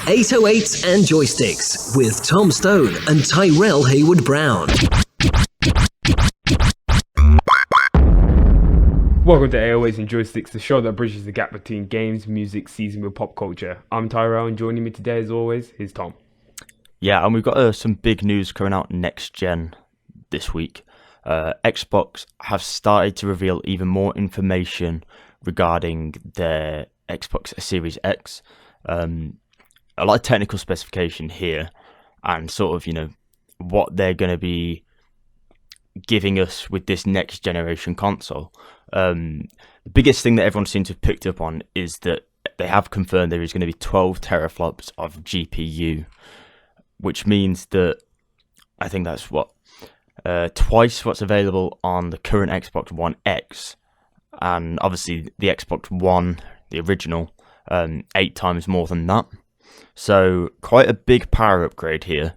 808s and Joysticks with Tom Stone and Tairell Hayward-Brown. Welcome to 808s and Joysticks, the show that bridges the gap between games, music, season with pop culture. I'm Tairell, and joining me today, as always, is Tom. Yeah, and we've got some big news coming out next gen this week. Xbox have started to reveal even more information regarding their Xbox Series X. A lot of technical specification here, and sort of, what they're going to be giving us with this next generation console. The biggest thing that everyone seems to have picked up on is that they have confirmed there is going to be 12 teraflops of GPU, which means that I think that's twice what's available on the current Xbox One X, and obviously the Xbox One, the original, 8 times more than that. So quite a big power upgrade here.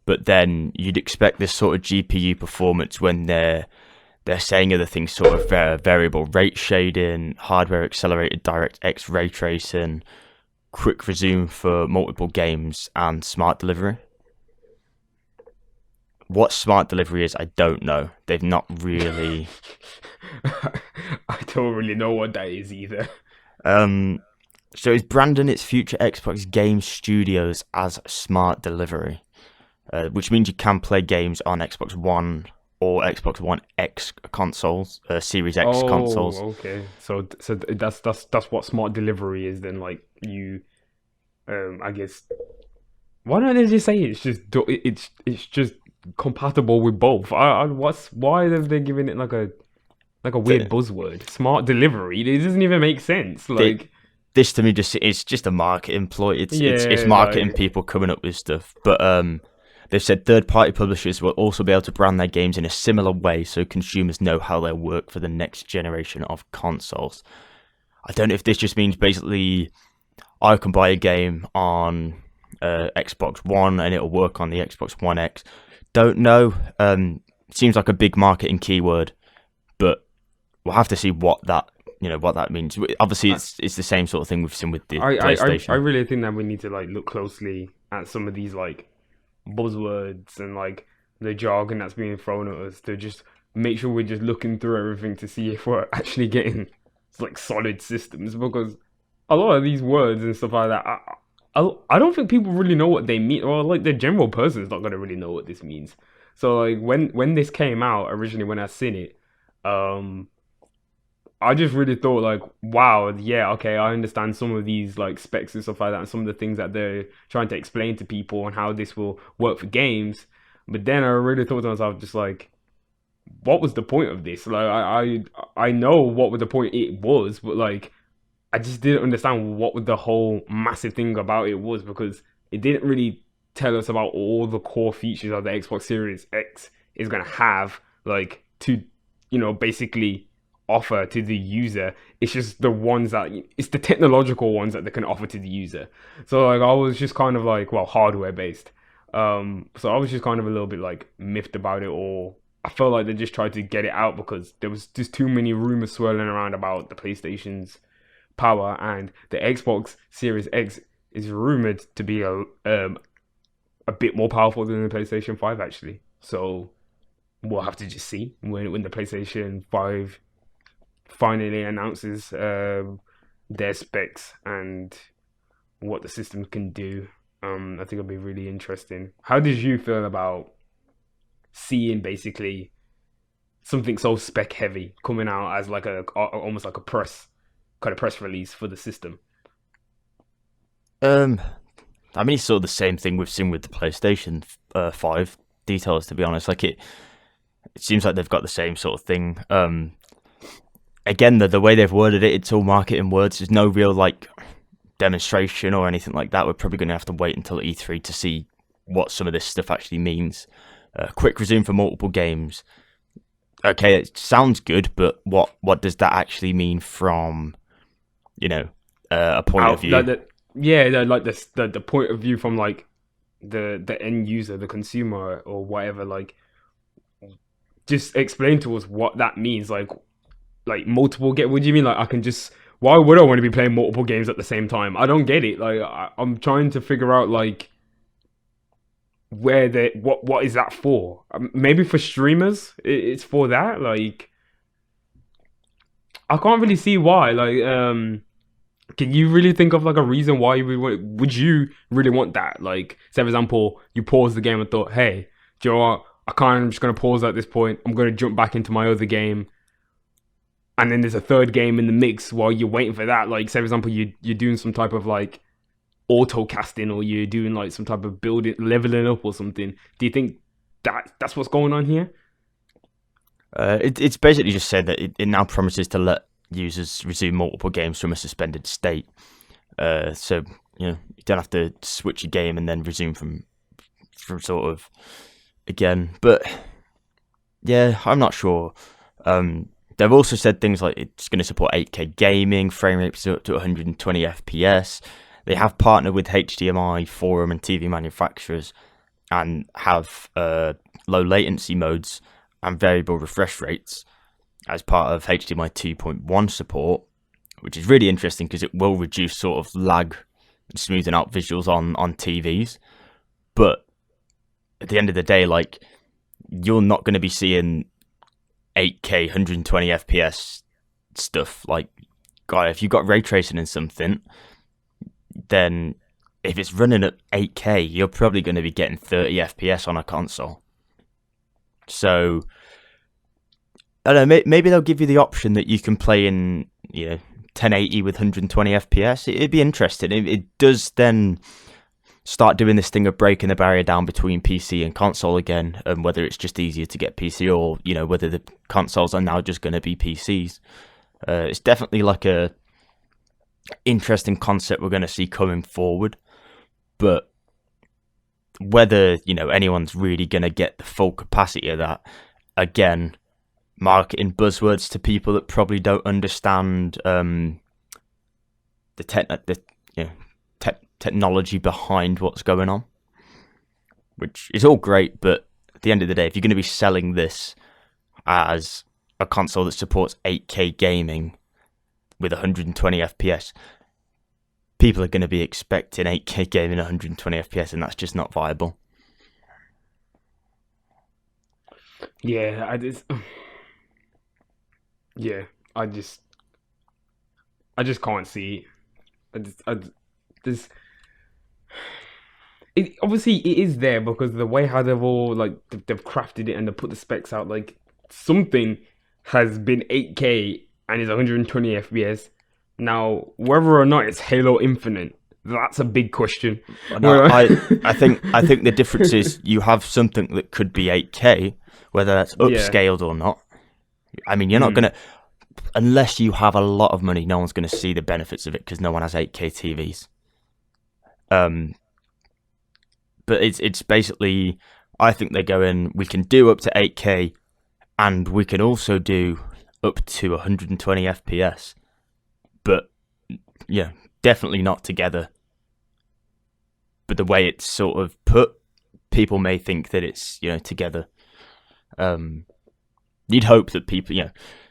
But then you'd expect this sort of GPU performance when they're saying other things, sort of variable rate shading, hardware accelerated DirectX ray tracing, quick resume for multiple games, and smart delivery. What smart delivery is, I don't know. They've not really... I don't really know what that is either. So it's branding its future Xbox game studios as smart delivery, which means you can play games on Xbox One or Xbox One X consoles, Series X consoles. Oh, okay. So that's what smart delivery is then. Like I guess. Why don't they just say it's just compatible with both? Why have they given it like a weird buzzword? Smart delivery. It doesn't even make sense. This to me it's just a marketing ploy. It's marketing people coming up with stuff. But they've said third-party publishers will also be able to brand their games in a similar way, so consumers know how they'll work for the next generation of consoles. I don't know if this just means basically I can buy a game on Xbox One and it'll work on the Xbox One X. Don't know. Seems like a big marketing keyword, but we'll have to see what that means. Obviously, it's the same sort of thing we've seen with the PlayStation. I really think that we need to look closely at some of these buzzwords and the jargon that's being thrown at us, to just make sure we're just looking through everything to see if we're actually getting solid systems, because a lot of these words and stuff like that, I don't think people really know what they mean, or the general person is not going to really know what this means. So when this came out originally, when I seen it, I just really thought wow, yeah, okay, I understand some of these specs and stuff like that, and some of the things that they're trying to explain to people and how this will work for games. But then I really thought to myself, just what was the point of this? I know what the point it was, but I just didn't understand what the whole massive thing about it was, because it didn't really tell us about all the core features of the Xbox Series X is gonna have to basically offer to the user. It's just the ones it's the technological ones that they can offer to the user. So I was just kind of hardware based. So I was just kind of a little bit miffed about it, or I felt like they just tried to get it out because there was just too many rumors swirling around about the PlayStation's power, and the Xbox Series X is rumored to be a bit more powerful than the PlayStation 5 actually. So we'll have to just see when the PlayStation 5 finally announces their specs and what the system can do. I think it'll be really interesting. How did you feel about seeing basically something so spec heavy coming out as almost like a press release for the system? I mean, it's sort of the same thing we've seen with the PlayStation 5 details, to be honest. It seems like they've got the same sort of thing. Again, the way they've worded it, it's all marketing words. There's no real demonstration or anything like that. We're probably going to have to wait until E3 to see what some of this stuff actually means. Quick resume for multiple games. Okay, it sounds good, but what does that actually mean from a point of view? The point of view from the end user, the consumer, or whatever. Just explain to us what that means. Multiple get. What do you mean? I can just why would I want to be playing multiple games at the same time? I don't get it. Like, I'm trying to figure out like where what is that for? Maybe for streamers, it's for that. Like, I can't really see why. Like, can you really think of like a reason why would you really want that? Like, say for example, you pause the game and thought, hey, do you know what? I'm just gonna pause at this point. I'm gonna jump back into my other game, and then there's a third game in the mix while you're waiting for that. Like, say for example, you're doing some type of like auto casting, or you're doing like some type of building, leveling up or something. Do you think that's what's going on here? It's basically just said that it now promises to let users resume multiple games from a suspended state. So you don't have to switch a game and then resume from sort of again. But yeah, I'm not sure. They've also said things like it's going to support 8K gaming, frame rates up to 120 FPS. They have partnered with HDMI, forum, and TV manufacturers, and have low latency modes and variable refresh rates as part of HDMI 2.1 support, which is really interesting because it will reduce sort of lag and smoothing out visuals on TVs. But at the end of the day, like, you're not going to be seeing 8K 120 FPS stuff. Like, God, if you've got ray tracing in something, then if it's running at 8K, you're probably going to be getting 30 FPS on a console. So I don't know, maybe they'll give you the option that you can play in 1080 with 120 FPS. It'd be interesting. It does then start doing this thing of breaking the barrier down between PC and console again, and whether it's just easier to get PC, or whether the consoles are now just going to be PCs. It's definitely like a interesting concept we're going to see coming forward, but whether anyone's really going to get the full capacity of that, again, marketing buzzwords to people that probably don't understand the technology behind what's going on, which is all great. But at the end of the day, if you're going to be selling this as a console that supports 8K gaming with 120 FPS, people are going to be expecting 8K gaming 120 FPS, and that's just not viable. Yeah, I just can't see it. Obviously it is there because the way how they've all they've crafted it and they put the specs out, like something has been 8K and is 120 FPS. Now, whether or not it's Halo Infinite, that's a big question. No, I think the difference is you have something that could be 8K, whether that's upscaled or not. I mean, you're not gonna, unless you have a lot of money, no one's gonna see the benefits of it because no one has 8K TVs. But it's basically, I think they're going, we can do up to 8K, and we can also do up to 120 FPS. But yeah, definitely not together. But the way it's sort of put, people may think that it's together. You'd hope that people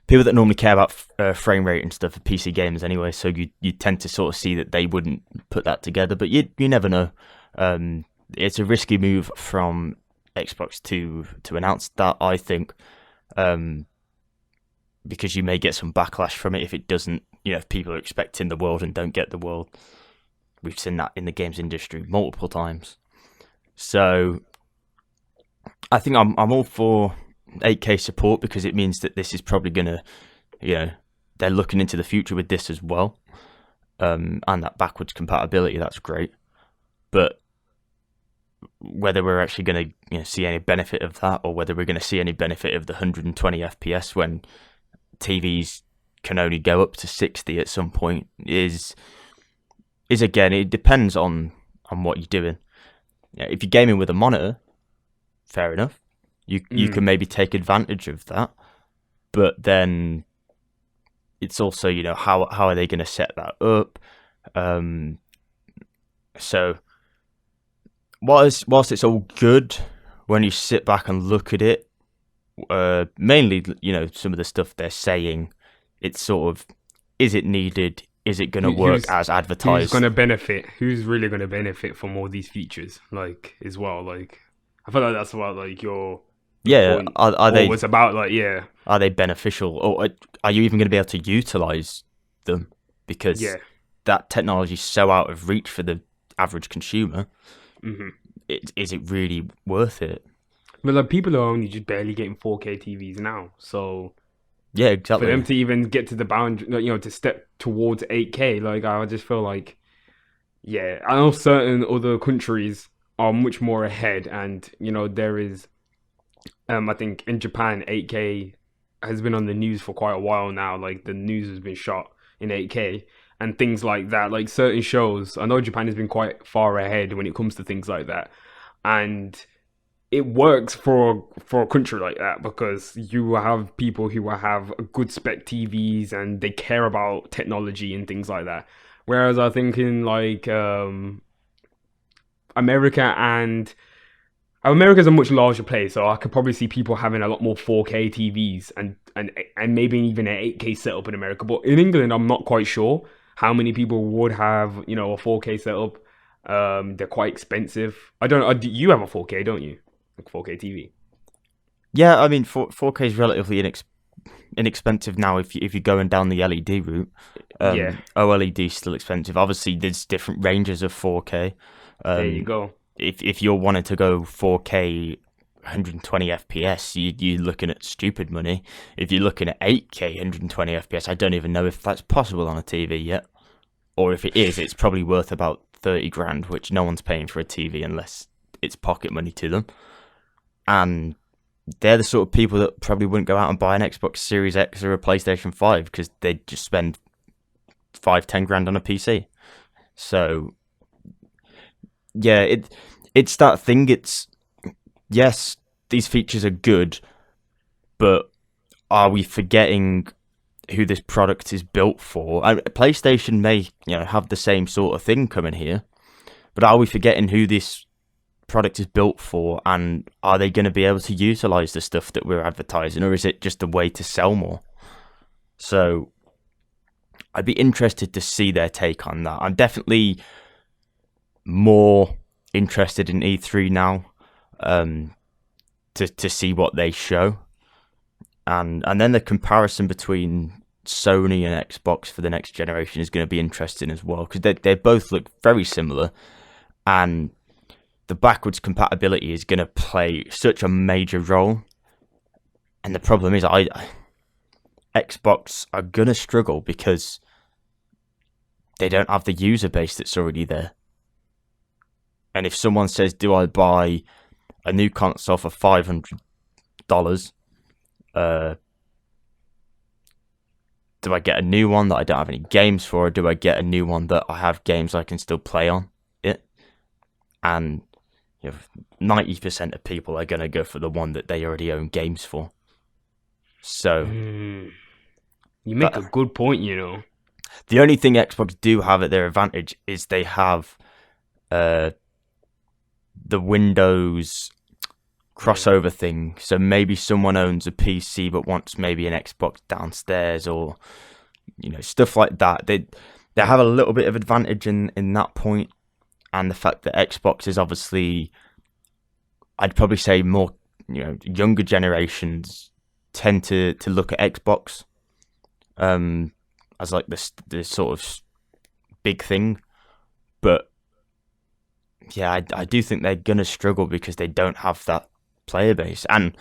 that normally care about frame rate and stuff are PC gamers anyway, so you tend to sort of see that they wouldn't put that together. But you never know. It's a risky move from Xbox to announce that, I think, because you may get some backlash from it if it doesn't. If people are expecting the world and don't get the world. We've seen that in the games industry multiple times. So I think I'm all for 8K support, because it means that this is probably going to, they're looking into the future with this as well. And that backwards compatibility, that's great. But whether we're actually going to see any benefit of that, or whether we're going to see any benefit of the 120 FPS when TVs can only go up to 60 at some point, is again, it depends on what you're doing. If you're gaming with a monitor, fair enough. You can maybe take advantage of that, but then it's also how are they going to set that up? So whilst it's all good when you sit back and look at it, mainly some of the stuff they're saying, it's sort of is it needed? Is it going to work as advertised? Who's going to benefit? Who's really going to benefit from all these features? Like, as well, like, I feel like that's what, like, your point are they was about, like, yeah. Are they beneficial, or are you even going to be able to utilize them? Because that technology is so out of reach for the average consumer. Mm-hmm. Is it really worth it? But like, people are only just barely getting 4K TVs now, so yeah, exactly. For them to even get to the boundary, to step towards 8K, like, I just feel like, I know certain other countries are much more ahead, and there is, I think in Japan 8K has been on the news for quite a while now. Like, the news has been shot in 8K and things like that. Like, certain shows, I know Japan has been quite far ahead when it comes to things like that, and it works for a country like that because you have people who have good spec TVs and they care about technology and things like that. Whereas I think in like America's a much larger place, so I could probably see people having a lot more 4K TVs and maybe even an 8K setup in America. But in England, I'm not quite sure how many people would have a 4K setup. They're quite expensive. I don't. You have a 4K, don't you? 4K TV. Yeah, I mean, 4K is relatively inexpensive now if you're going down the LED route. OLED is still expensive. Obviously, there's different ranges of 4K. There you go. If you're wanting to go 4K 120 FPS, you're looking at stupid money. If you're looking at 8K 120 FPS, I don't even know if that's possible on a TV yet. Or if it is, it's probably worth about 30 grand, which no one's paying for a TV unless it's pocket money to them. And they're the sort of people that probably wouldn't go out and buy an Xbox Series X or a PlayStation 5 because they'd just spend 5-10 grand on a PC. So, yeah, it's that thing. It's, yes, these features are good, but are we forgetting who this product is built for? PlayStation may, have the same sort of thing coming here, but are we forgetting who this product is built for, and are they going to be able to utilize the stuff that we're advertising, or is it just a way to sell more? So I'd be interested to see their take on that. I'm definitely more interested in E3 now, to see what they show, and then the comparison between Sony and Xbox for the next generation is going to be interesting as well, because they both look very similar, and the backwards compatibility is going to play such a major role. And the problem is, Xbox are going to struggle because they don't have the user base that's already there. And if someone says, do I buy a new console for $500? Do I get a new one that I don't have any games for, or do I get a new one that I have games I can still play on it? And 90% of people are going to go for the one that they already own games for. So you make a good point. The only thing Xbox do have at their advantage is they have the Windows crossover thing. So maybe someone owns a PC but wants maybe an Xbox downstairs, or stuff like that. They have a little bit of advantage in that point. And the fact that Xbox is obviously, I'd probably say more, younger generations tend to look at Xbox as like this sort of big thing. But yeah, I do think they're gonna struggle because they don't have that player base. And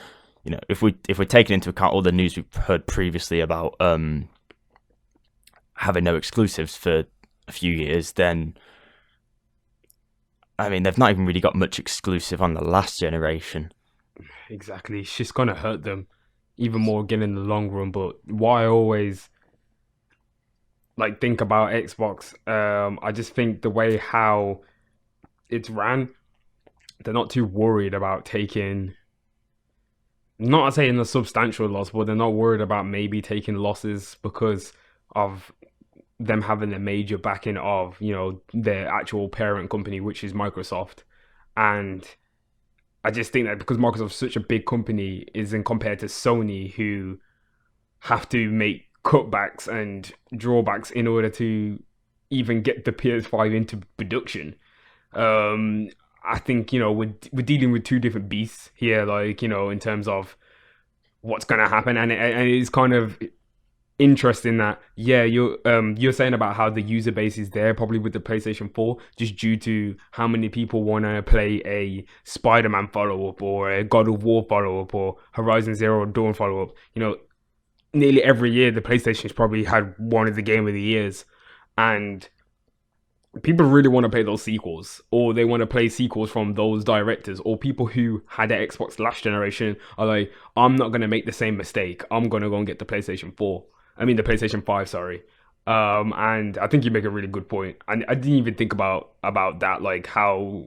if we're taking into account all the news we've heard previously about having no exclusives for a few years, then I mean, they've not even really got much exclusive on the last generation. Exactly. It's just going to hurt them even more again in the long run. But what I always think about Xbox, I just think the way how it's ran, they're not too worried about taking, not saying a substantial loss, but they're not worried about maybe taking losses because of them having a major backing of, their actual parent company, which is Microsoft. And I just think that because Microsoft is such a big company, is in compared to Sony, who have to make cutbacks and drawbacks in order to even get the PS5 into production. I think, we're dealing with two different beasts here, like, in terms of what's going to happen. And it's kind of interesting that, you're saying about how the user base is there probably with the PlayStation 4, just due to how many people want to play a Spider-Man follow-up or a God of War follow-up or Horizon Zero Dawn follow-up. Nearly every year the PlayStation's probably had one of the Game of the Years, and people really want to play those sequels, or they want to play sequels from those directors, or people who had an Xbox last generation are like, I'm not going to make the same mistake. I'm going to go and get the PlayStation 5, sorry. And I think you make a really good point. And I didn't even think about that, like how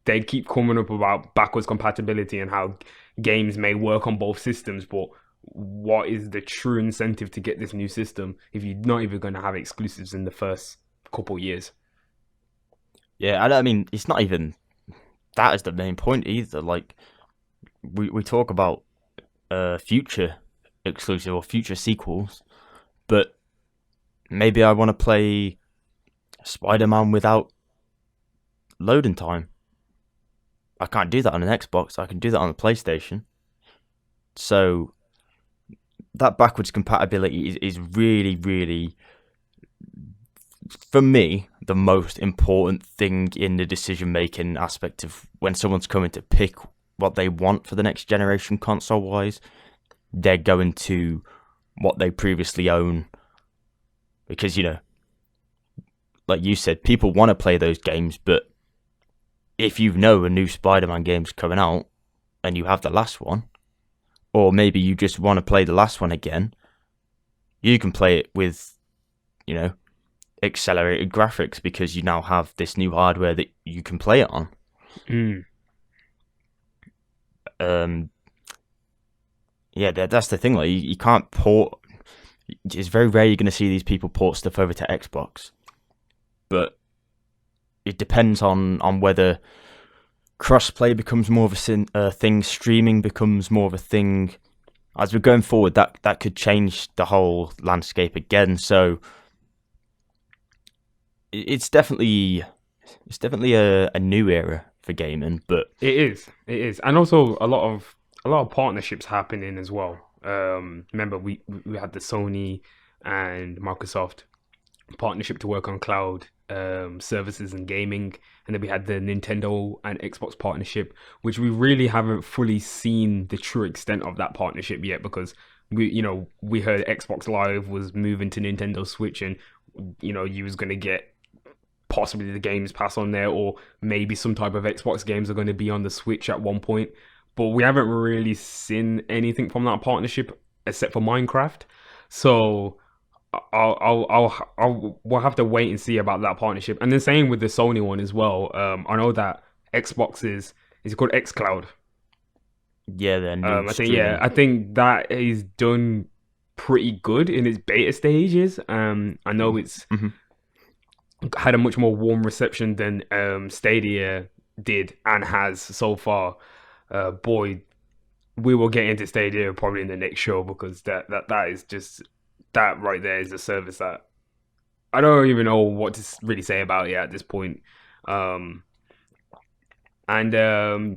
they keep coming up about backwards compatibility and how games may work on both systems, but what is the true incentive to get this new system if you're not even going to have exclusives in the first couple years? Yeah, I mean, it's not even that is the main point either. Like, we talk about future exclusive or future sequels, but maybe I want to play Spider-Man without loading time. I can't do that on an Xbox. I can do that on a PlayStation. So that backwards compatibility is really, really, for me, the most important thing in the decision-making aspect of when someone's coming to pick what they want for the next generation console-wise. They're going to what they previously own. Because, like you said, people want to play those games, but if you know a new Spider-Man game's coming out and you have the last one, or maybe you just want to play the last one again, you can play it with, accelerated graphics because you now have this new hardware that you can play it on. That's the thing. Like, you can't port. It's very rare you're going to see these people port stuff over to Xbox, but it depends on whether crossplay becomes more of a thing, streaming becomes more of a thing. As we're going forward, that could change the whole landscape again. So it's definitely a new era for gaming, but it is, and also a lot of partnerships happening as well. Remember, we had the Sony and Microsoft partnership to work on cloud services and gaming, and then we had the Nintendo and Xbox partnership, which we really haven't fully seen the true extent of that partnership yet, because we heard Xbox Live was moving to Nintendo Switch, and you was going to get possibly the Games Pass on there, or maybe some type of Xbox games are going to be on the Switch at one point. But we haven't really seen anything from that partnership except for Minecraft. So we'll have to wait and see about that partnership. And the same with the Sony one as well. I know that Xbox is called xCloud. Yeah, then I think that is done pretty good in its beta stages. I know it's had a much more warm reception than Stadia did and has so far. Boy, we will get into Stadia probably in the next show, because that is just, that right there is a service that I don't even know what to really say about it at this point. The new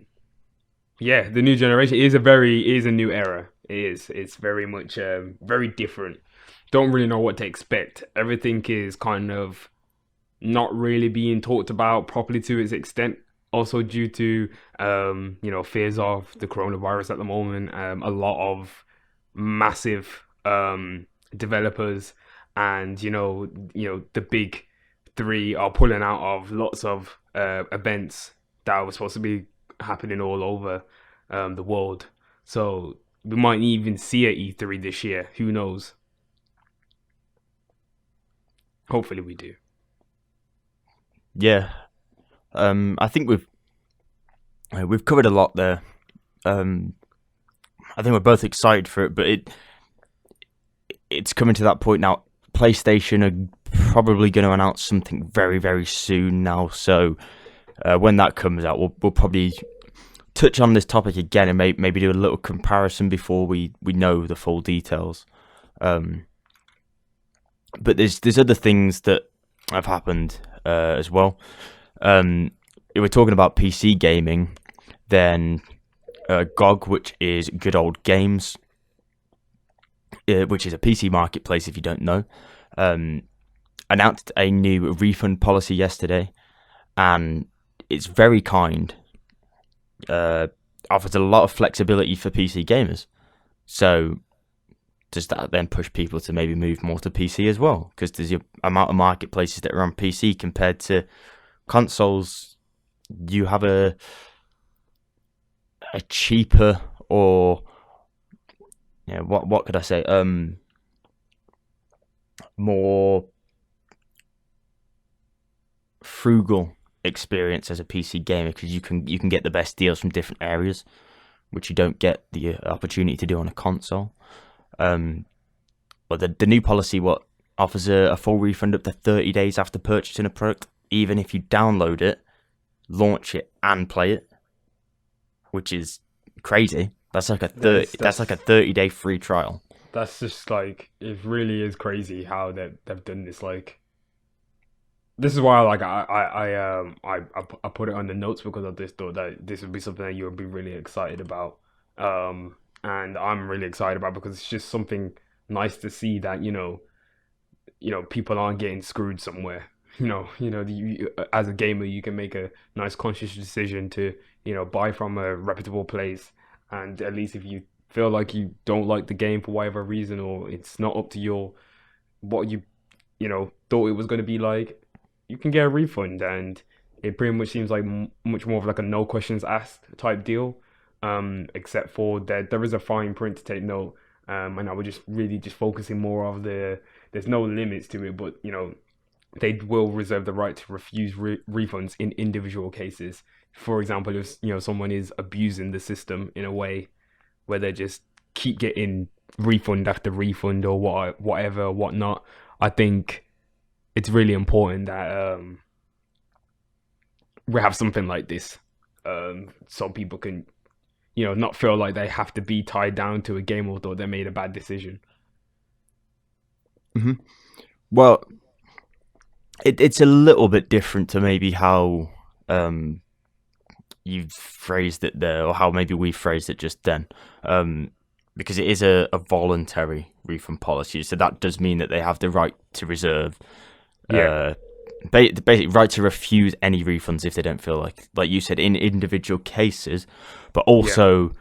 generation is a new era. It's very much very different. Don't really know what to expect. Everything is kind of not really being talked about properly to its extent. Also due to fears of the coronavirus at the moment. A lot of massive developers and the big three are pulling out of lots of events that were supposed to be happening all over the world. So we might even see an E3 this year. Who knows? Hopefully we do. Yeah. I think we've covered a lot there. I think we're both excited for it, but it's coming to that point now. PlayStation are probably going to announce something very, very soon now. So when that comes out, we'll probably touch on this topic again and maybe do a little comparison before we know the full details. But there's other things that have happened as well. If we're talking about PC gaming, then GOG, which is Good Old Games, which is a PC marketplace if you don't know, announced a new refund policy yesterday, and it's very kind. Offers a lot of flexibility for PC gamers. So does that then push people to maybe move more to PC as well? Because there's the amount of marketplaces that are on PC compared to consoles. You have a cheaper, or what could I say? More frugal experience as a PC gamer, because you can get the best deals from different areas, which you don't get the opportunity to do on a console. But the new policy offers a full refund up to 30 days after purchasing a product, even if you download it, launch it, and play it, which is crazy. That's like a 30-day free trial. That's just like, it really is crazy how they've done this. Like, this is why I put it on the notes, because I just thought that this would be something that you would be really excited about. And I'm really excited about, because it's just something nice to see that people aren't getting screwed somewhere. As a gamer, you can make a nice conscious decision to buy from a reputable place, and at least if you feel like you don't like the game for whatever reason, or it's not up to what you thought it was going to be like, you can get a refund. And it pretty much seems like much more of like a no questions asked type deal, except for that there is a fine print to take note, and I was just focusing more of there's no limits to it, but they will reserve the right to refuse refunds in individual cases. For example, if someone is abusing the system in a way where they just keep getting refund after refund or whatnot, I think it's really important that we have something like this, so people can not feel like they have to be tied down to a game, although they made a bad decision. Mm-hmm. Well, it's a little bit different to maybe how you've phrased it there, or how maybe we phrased it just then, because it is a voluntary refund policy. So that does mean that they have the right to reserve, basically right to refuse any refunds if they don't feel like you said, in individual cases. But also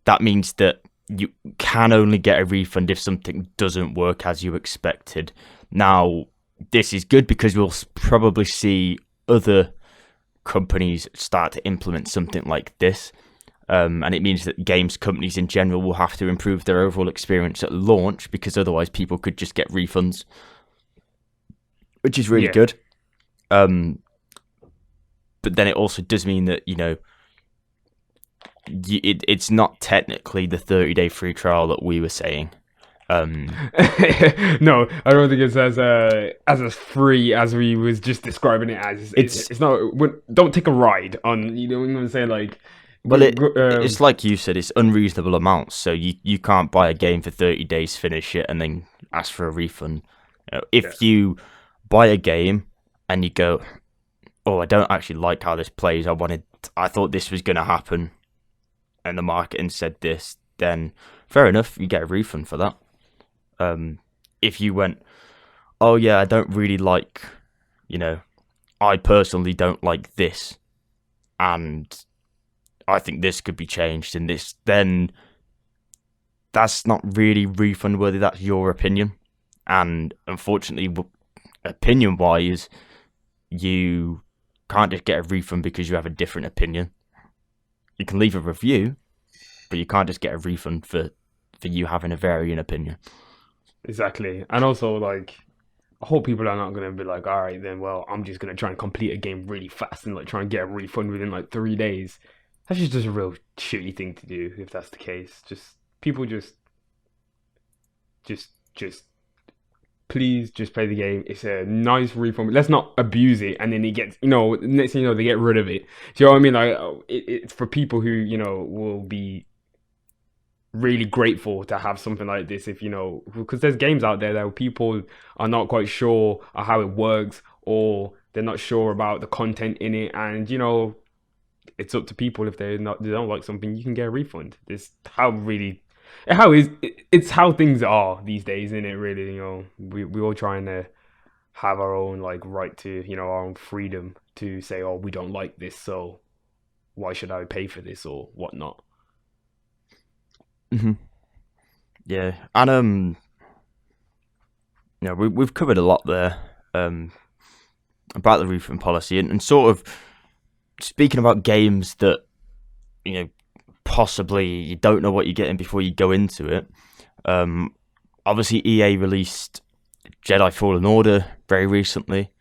that means that you can only get a refund if something doesn't work as you expected. Now, this is good because we'll probably see other companies start to implement something like this, and it means that games companies in general will have to improve their overall experience at launch, because otherwise people could just get refunds, which is really good. But then it also does mean that it's not technically the 30-day free trial that we were saying. No, I don't think it's as free as we was just describing it as. It's not. Don't take a ride on. You know what I'm saying? Like, well, it's like you said. It's unreasonable amounts. So you can't buy a game for 30 days, finish it, and then ask for a refund. If you buy a game and you go, "Oh, I don't actually like how this plays. I thought this was going to happen, and the marketing said this," then fair enough. You get a refund for that. If you went, "Oh yeah, I don't really like, I personally don't like this, and I think this could be changed in this," then that's not really refund worthy. That's your opinion, and unfortunately, opinion wise, you can't just get a refund because you have a different opinion. You can leave a review, but you can't just get a refund for you having a varying opinion. Exactly. And also, like, I hope people are not going to be like, all right, then, well, I'm just going to try and complete a game really fast and, like, try and get a refund within, like, 3 days. That's just a real shitty thing to do, if that's the case. People please just play the game. It's a nice refund. Let's not abuse it, and then it gets, next thing you know, they get rid of it. Do you know what I mean? Like, it's for people who, will be really grateful to have something like this. If because there's games out there that people are not quite sure how it works, or they're not sure about the content in it, and it's up to people. If they don't like something, you can get a refund. It's how things are these days, isn't it? Really, we all trying to have our own like right to our own freedom to say, oh, we don't like this, so why should I pay for this or whatnot. Mm-hmm. Yeah, and we've covered a lot there about the refund policy, and sort of speaking about games that possibly you don't know what you're getting before you go into it. Obviously, EA released Jedi Fallen Order very recently,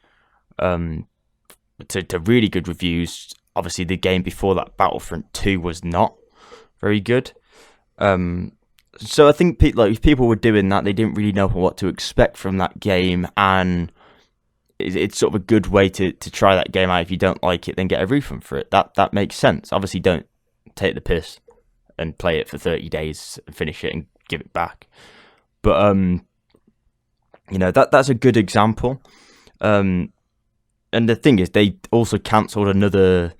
to really good reviews. Obviously, the game before that, Battlefront 2, was not very good. So I think if people were doing that, they didn't really know what to expect from that game, and it's sort of a good way to try that game out. If you don't like it, then get a refund for it. That makes sense. Obviously, don't take the piss and play it for 30 days and finish it and give it back. But that's a good example. And the thing is, they also cancelled another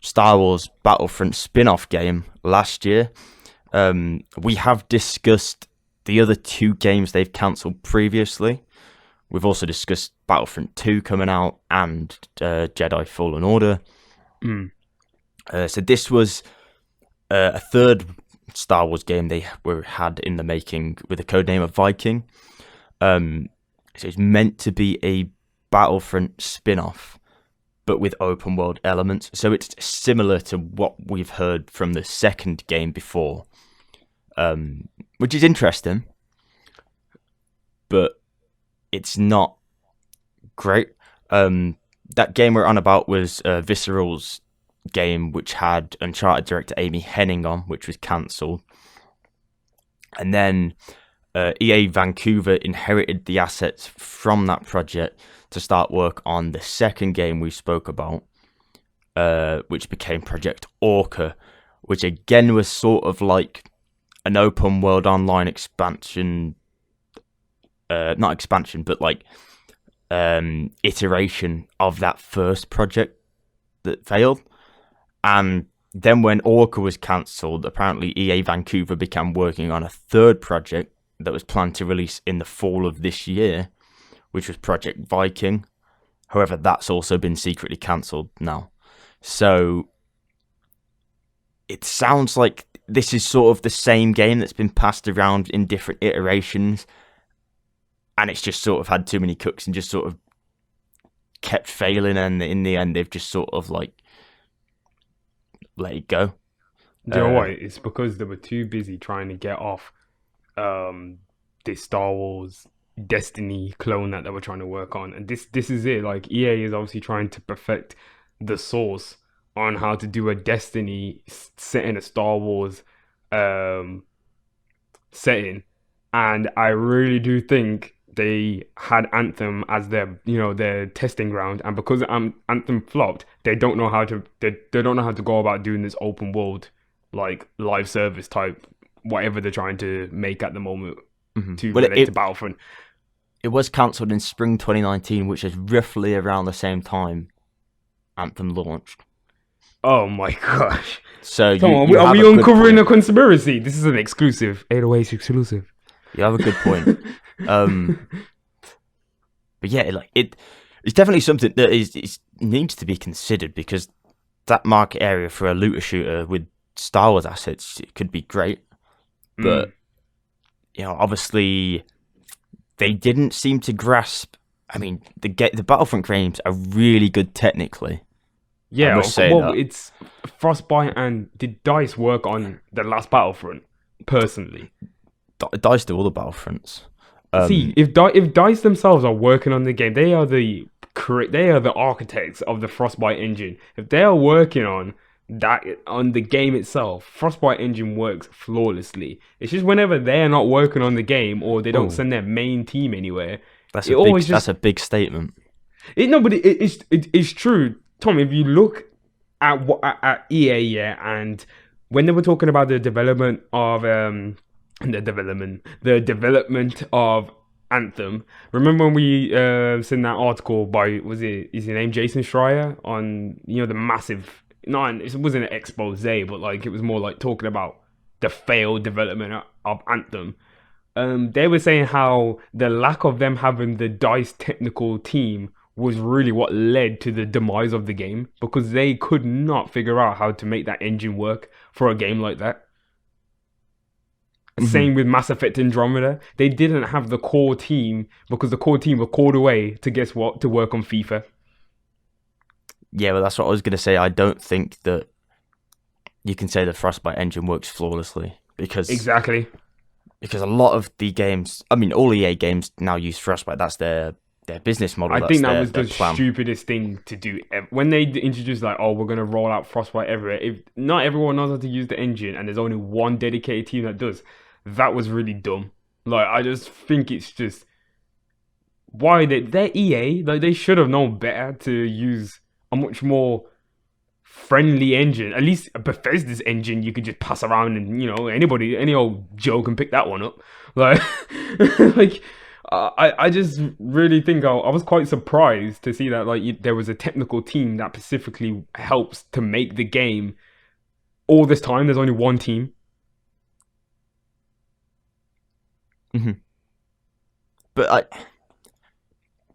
Star Wars Battlefront spin-off game last year. We have discussed the other two games they've cancelled previously. We've also discussed Battlefront 2 coming out and Jedi Fallen Order. So this was a third Star Wars game they had in the making with the codename of Viking. So it's meant to be a Battlefront spin-off, but with open world elements. So it's similar to what we've heard from the second game before, which is interesting, but it's not great. That game we're on about was Visceral's game, which had Uncharted director Amy Hennig on, which was cancelled. And then EA Vancouver inherited the assets from that project to start work on the second game we spoke about, which became Project Orca, which again was sort of like an open world online expansion, not expansion, but like iteration of that first project that failed. And then when Orca was cancelled, apparently EA Vancouver began working on a third project that was planned to release in the fall of this year, which was Project Viking. However, that's also been secretly cancelled now. So it sounds like this is sort of the same game that's been passed around in different iterations, and it's just sort of had too many cooks and just sort of kept failing, and in the end they've just sort of like let it go. Do you know what? It's because they were too busy trying to get off this Star Wars Destiny clone that they were trying to work on. And this is it. Like, EA is obviously trying to perfect the source on how to do a Destiny set in a Star Wars setting. And I really do think they had Anthem as their testing ground, and because Anthem flopped, they don't know how to go about doing this open world like live service type whatever they're trying to make at the moment to relate to Battlefront. It was cancelled in spring 2019, which is roughly around the same time Anthem launched. Oh my gosh! So are we uncovering a conspiracy? This is an exclusive 808s exclusive. You have a good point. But yeah, like it's definitely something that needs to be considered, because that market area for a looter shooter with Star Wars assets, it could be great. But obviously they didn't seem to grasp. I mean, the Battlefront games are really good technically. Yeah, it's Frostbite, and did DICE work on the last Battlefront personally? DICE do all the Battlefronts. See, if DICE themselves are working on the game, they are the architects of the Frostbite engine. If they are working on the game itself, Frostbite engine works flawlessly. It's just whenever they're not working on the game, or they don't send their main team anywhere, that's a big statement. It's true, Tom. If you look at EA, and when they were talking about the development of Anthem. Remember when we seen that article by, is his name Jason Schreier, on the massive, no, it wasn't an expose, but like it was more like talking about the failed development of Anthem. They were saying how the lack of them having the DICE technical team was really what led to the demise of the game, because they could not figure out how to make that engine work for a game like that. Same with Mass Effect Andromeda. They didn't have the core team because the core team were called away to, guess what, to work on FIFA. Yeah, well, that's what I was going to say. I don't think that you can say the Frostbite engine works flawlessly, because Exactly. Because a lot of the games, I mean, all EA games now use Frostbite. That's their business model. I think that was the plan. stupidest thing to do. When they introduced like, oh, we're going to roll out Frostbite everywhere. If not everyone knows how to use the engine and there's only one dedicated team that does, that was really dumb. Like, I just think it's just, why they're EA. Like, they should have known better to use a much more friendly engine. At least Bethesda's engine, you could just pass around and, any old Joe can pick that one up. Like, like, I just really think I was quite surprised to see that like there was a technical team that specifically helps to make the game. All this time, there's only one team. Mm-hmm. But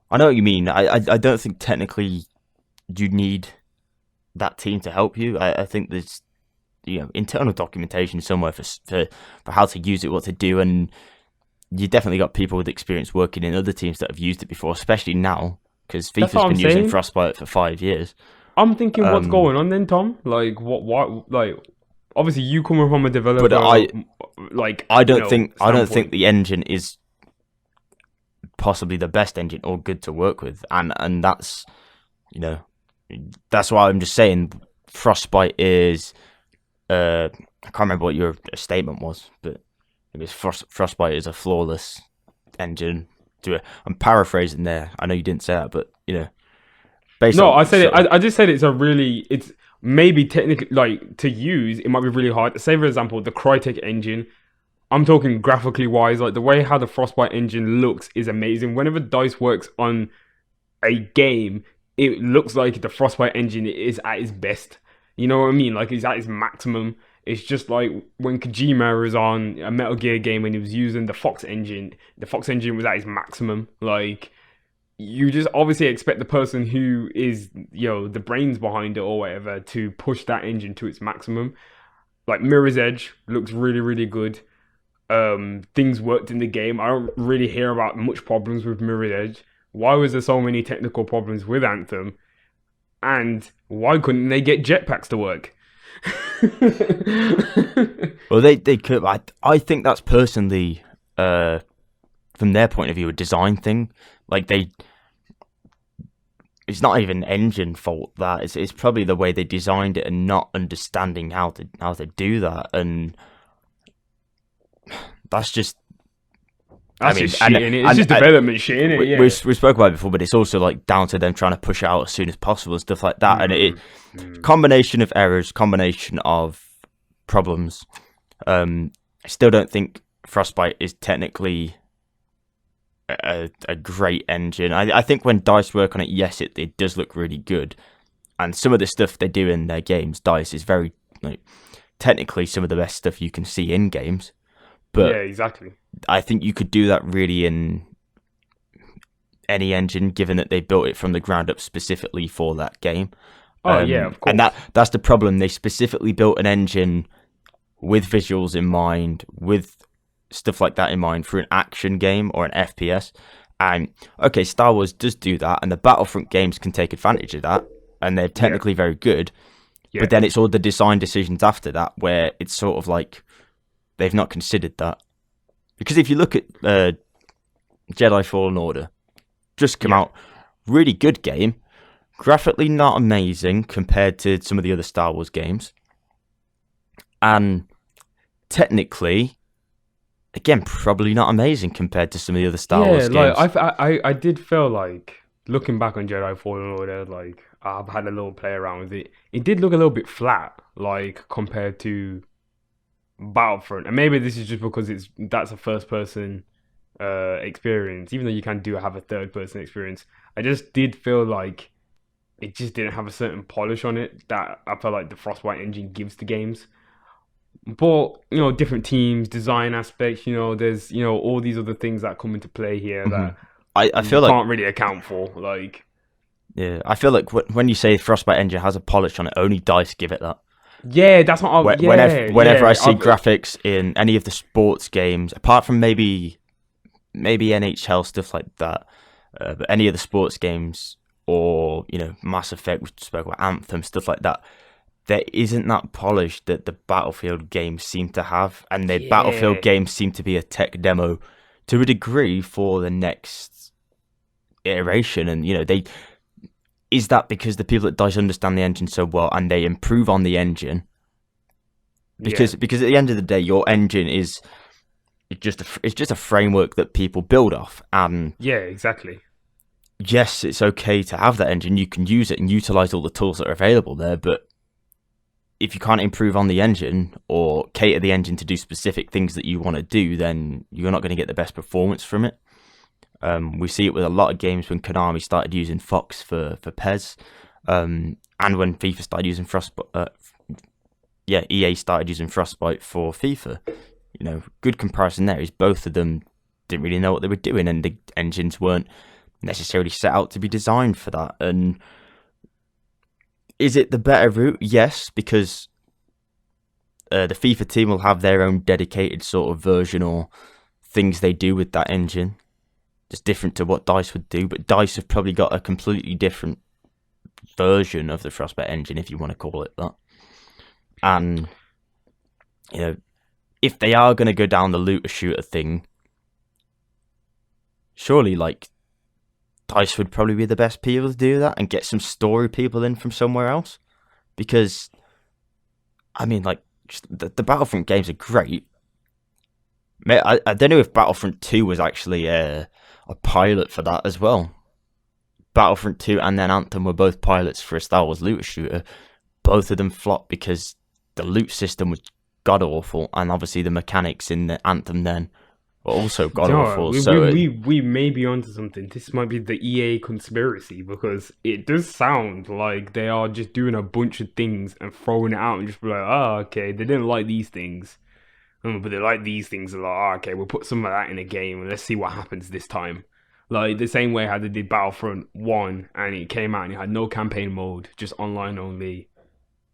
I know what you mean. I don't think technically you need that team to help you. I think there's internal documentation somewhere for how to use it, what to do, and you definitely got people with experience working in other teams that have used it before, especially now, because FIFA's been using Frostbite for 5 years. I'm thinking, what's going on then, Tom? Like, what? Like, obviously, you coming from a developer, but I don't think the engine is possibly the best engine or good to work with, and that's that's why I'm just saying Frostbite is. I can't remember what your statement was, but it was Frostbite is a flawless engine. I'm paraphrasing there. I know you didn't say that, but I said it. I just said it's maybe technically, like, to use, it might be really hard. Say, for example, the Crytek engine. I'm talking graphically wise, like the way how the Frostbite engine looks is amazing. Whenever DICE works on a game, it looks like the Frostbite engine is at its best. You know what I mean? Like, it's at its maximum. It's just like when Kojima was on a Metal Gear game when he was using the Fox engine. The Fox engine was at its maximum. Like, you just obviously expect the person who is, the brains behind it or whatever to push that engine to its maximum. Like, Mirror's Edge looks really, really good. Things worked in the game. I don't really hear about much problems with Mirror's Edge. Why was there so many technical problems with Anthem? And why couldn't they get jetpacks to work? Well, they could. I think that's personally, from their point of view, a design thing. Like, it's not even engine fault. That it's probably the way they designed it and not understanding how to do that. And that's just. It's just development shit, isn't it? Yeah. We spoke about it before, but it's also like down to them trying to push it out as soon as possible and stuff like that. And combination of errors, combination of problems. I still don't think Frostbite is technically a great engine. I think when DICE work on it, yes, it does look really good. And some of the stuff they do in their games, DICE, is very technically some of the best stuff you can see in games. But yeah, exactly. I think you could do that really in any engine, given that they built it from the ground up specifically for that game. Yeah, of course. And that's the problem. They specifically built an engine with visuals in mind, with stuff like that in mind for an action game or an FPS. And okay, Star Wars does do that, and the Battlefront games can take advantage of that, and they're technically very good. Yeah. But then it's all the design decisions after that where it's sort of like they've not considered that. Because if you look at Jedi Fallen Order, just come out, really good game, graphically not amazing compared to some of the other Star Wars games, and technically, again, probably not amazing compared to some of the other Star Wars games. I did feel like, looking back on Jedi Fallen Order, like, I've had a little play around with it. It did look a little bit flat, like compared to Battlefront, and maybe this is just because that's a first person experience. Even though you can do have a third person experience, I just did feel like it just didn't have a certain polish on it that I felt like the Frostbite engine gives to games. But different teams, design aspects. There's all these other things that come into play here that I feel you like can't really account for. Like, yeah, I feel like when you say Frostbite engine has a polish on it, only DICE give it that. yeah, that's what I. Whenever I see graphics in any of the sports games, apart from maybe NHL stuff like that, but any of the sports games or Mass Effect, we spoke about Anthem, stuff like that, there isn't that polish that the Battlefield games seem to have, and the Battlefield games seem to be a tech demo to a degree for the next iteration, and is that because the people at DICE understand the engine so well and they improve on the engine? Because at the end of the day, your engine it's just a framework that people build off, and yeah, exactly. Yes, it's okay to have that engine. You can use it and utilize all the tools that are available there, but if you can't improve on the engine or cater the engine to do specific things that you want to do, then you're not going to get the best performance from it. We see it with a lot of games when Konami started using Fox for PES, and when FIFA started using Frostbite. EA started using Frostbite for FIFA. Good comparison there is both of them didn't really know what they were doing, and the engines weren't necessarily set out to be designed for that. And is it the better route? Yes, because the FIFA team will have their own dedicated sort of version or things they do with that engine. It's different to what DICE would do, but DICE have probably got a completely different version of the Frostbite engine, if you want to call it that. And, if they are going to go down the looter-shooter thing, surely, DICE would probably be the best people to do that and get some story people in from somewhere else. Because, the Battlefront games are great. I don't know if Battlefront 2 was actually a pilot for that as well. Battlefront 2 and then Anthem were both pilots for a Star Wars looter shooter. Both of them flopped because the loot system was god-awful, and obviously the mechanics in the Anthem then were also god-awful. We may be onto something. This might be the EA conspiracy, because it does sound like they are just doing a bunch of things and throwing it out and just be like, okay, they didn't like these things. But they like these things a lot. Okay, we'll put some of that in a game and let's see what happens this time. Like the same way how they did Battlefront 1 and it came out and it had no campaign mode, just online only.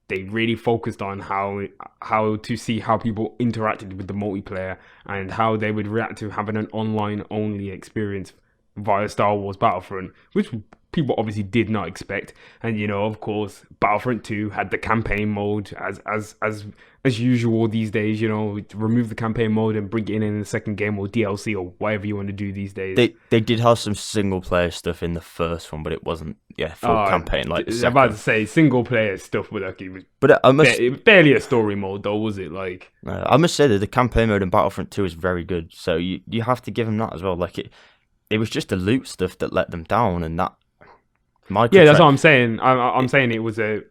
They really focused on how to see how people interacted with the multiplayer and how they would react to having an online only experience via Star Wars Battlefront, which people obviously did not expect. And of course, Battlefront 2 had the campaign mode as usual these days. Remove the campaign mode and bring it in the second game or DLC or whatever you want to do these days. They did have some single player stuff in the first one, but it wasn't full campaign like the second. I'm about to say single player stuff, but it was barely a story mode though, was it? I must say that the campaign mode in Battlefront 2 is very good. So you have to give them that as well. It was just the loot stuff that let them down, and that. Yeah, that's what I'm saying. I'm saying it was a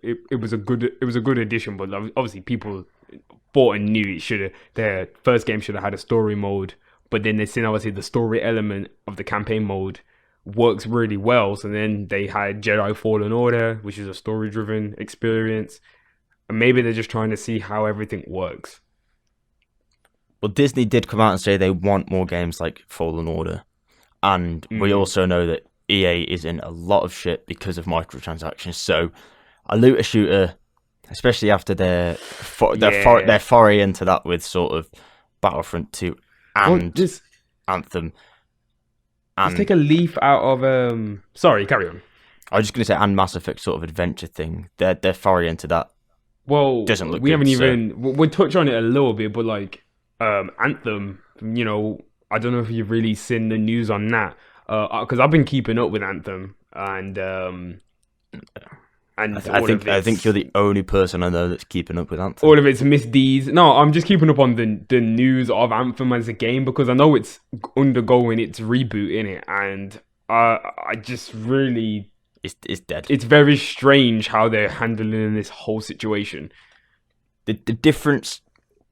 good addition, but obviously people thought and knew their first game should have had a story mode, but then they seen obviously the story element of the campaign mode works really well. So then they had Jedi Fallen Order, which is a story driven experience, and maybe they're just trying to see how everything works. Well, Disney did come out and say they want more games like Fallen Order, and we also know that EA is in a lot of shit because of microtransactions. So a looter shooter, especially after their foray into that with sort of Battlefront 2 and Anthem. Let's take a leaf out of sorry, carry on. I was just gonna say, and Mass Effect sort of adventure thing. Their foray into that. Well, doesn't look. We good, haven't even. We'll touch on it a little bit, but Anthem. I don't know if you've really seen the news on that. Because I've been keeping up with Anthem, and I think you're the only person I know that's keeping up with Anthem. All of its misdeeds. No, I'm just keeping up on the news of Anthem as a game, because I know it's undergoing its reboot in it, and I just really it's dead. It's very strange how they're handling this whole situation. The difference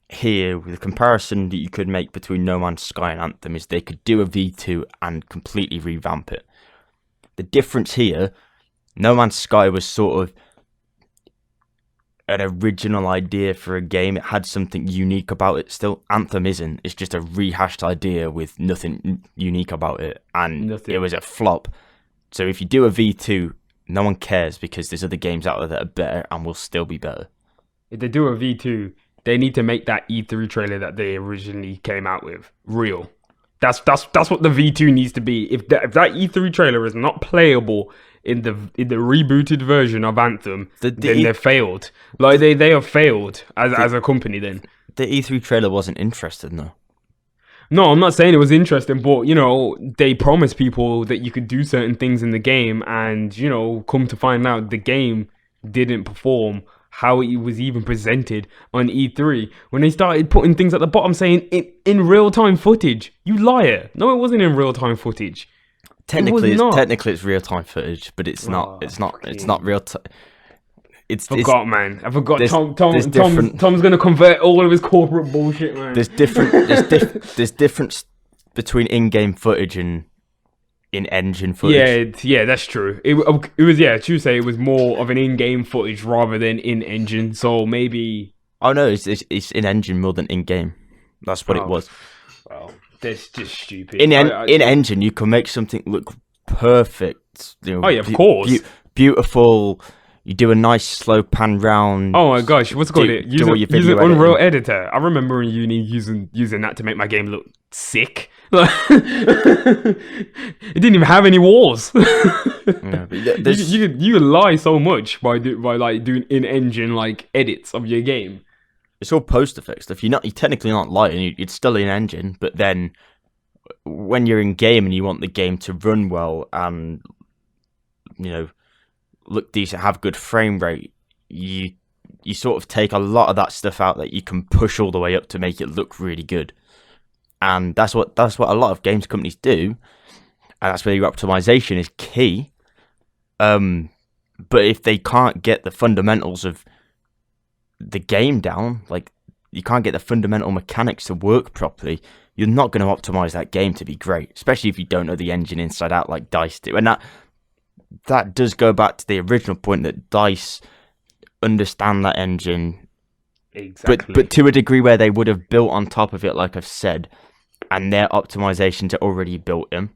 here, with the comparison that you could make between No Man's Sky and Anthem, is they could do a V2 and completely revamp it. The difference here, No Man's Sky was sort of an original idea for a game. It had something unique about it still. Anthem isn't. It's just a rehashed idea with nothing unique about it. And it was a flop. So if you do a V2, no one cares because there's other games out there that are better and will still be better. If they do a V2, they need to make that E3 trailer that they originally came out with real. That's what the V2 needs to be. If that E3 trailer is not playable in the rebooted version of Anthem, then they've failed. Like they have failed as a company. Then the E3 trailer wasn't interesting though. No, I'm not saying it was interesting, but they promised people that you could do certain things in the game, and come to find out the game didn't perform how it was even presented on E3. When they started putting things at the bottom saying in real-time footage. You liar. No, it wasn't in real-time footage. Technically it's real-time footage, but it's not real time. I forgot. Tom's gonna convert all of his corporate bullshit, man. There's difference between in-game footage and in-engine footage. Yeah, that's true. It was Tuesday. It was more of an in-game footage rather than in-engine. So maybe. Oh no, it's in-engine more than in-game. That's what it was. Well, that's just stupid. In-engine, you can make something look perfect. Of course. Beautiful. You do a nice slow pan round. Oh my gosh, what's it called? Using Unreal Editor. I remember in uni using that to make my game look sick. It didn't even have any walls. Yeah, you could lie so much by like doing in-engine like edits of your game. It's all post-effect stuff. You're technically not lying. It's still in-engine, but then when you're in game and you want the game to run well and look decent, have good frame rate, you sort of take a lot of that stuff out that you can push all the way up to make it look really good. And that's what a lot of games companies do, and that's where your optimization is key. But if they can't get the fundamentals of the game down, like you can't get the fundamental mechanics to work properly, you're not going to optimize that game to be great, especially if you don't know the engine inside out like DICE do. And that does go back to the original point that DICE understand that engine, exactly, but to a degree where they would have built on top of it, like I've said, and their optimizations are already built in.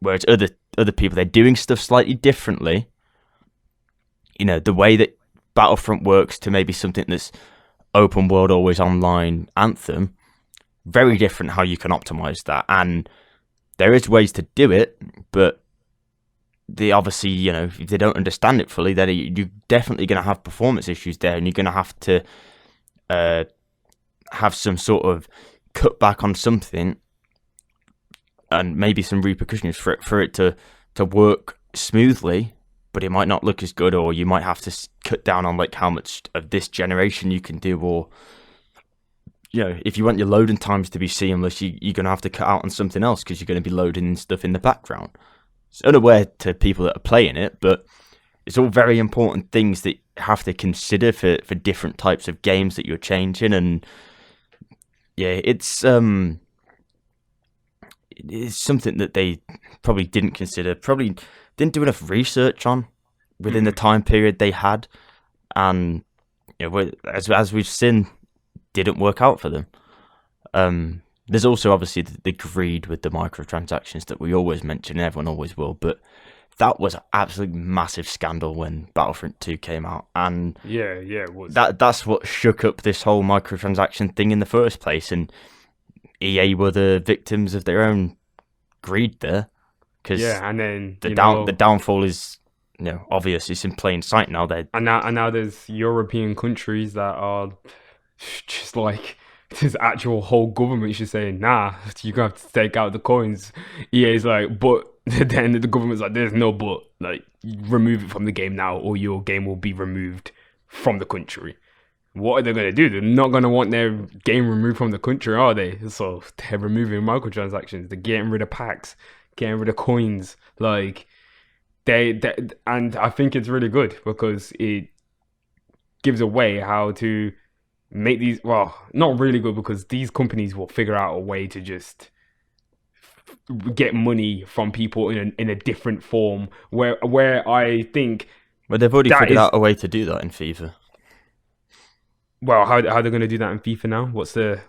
Whereas other people, they're doing stuff slightly differently. The way that Battlefront works to maybe something that's open world, always online Anthem, very different how you can optimize that. And there is ways to do it, but they obviously, if they don't understand it fully, then you're definitely going to have performance issues there, and you're going to have to have some sort of cut back on something, and maybe some repercussions for it to work smoothly, but it might not look as good, or you might have to cut down on like how much of this generation you can do, or if you want your loading times to be seamless, you're going to have to cut out on something else because you're going to be loading stuff in the background. It's unaware to people that are playing it, but it's all very important things that you have to consider for different types of games that you're changing. And yeah, it's something that they probably didn't consider, probably didn't do enough research on within the time period they had, and as we've seen, didn't work out for them. There's also obviously the greed with the microtransactions that we always mention, and everyone always will, but that was an absolute massive scandal when Battlefront 2 came out, and it was. That's what shook up this whole microtransaction thing in the first place, and EA were the victims of their own greed there, because and then the downfall is obvious. It's in plain sight now. And now there's European countries that are just like, this actual whole government should say, nah, you have to take out the coins. EA's like, but then the government's like, there's no but, like, remove it from the game now, or your game will be removed from the country. What are they going to do? They're not going to want their game removed from the country, are they? So they're removing microtransactions, they're getting rid of packs, getting rid of coins. Like, they and I think it's really good because it gives a way how to make these, well, not really good, because these companies will figure out a way to just get money from people in a different form, where I think Well, they've already that figured is, out a way to do that in FIFA. well, how they're going to do that in FIFA now?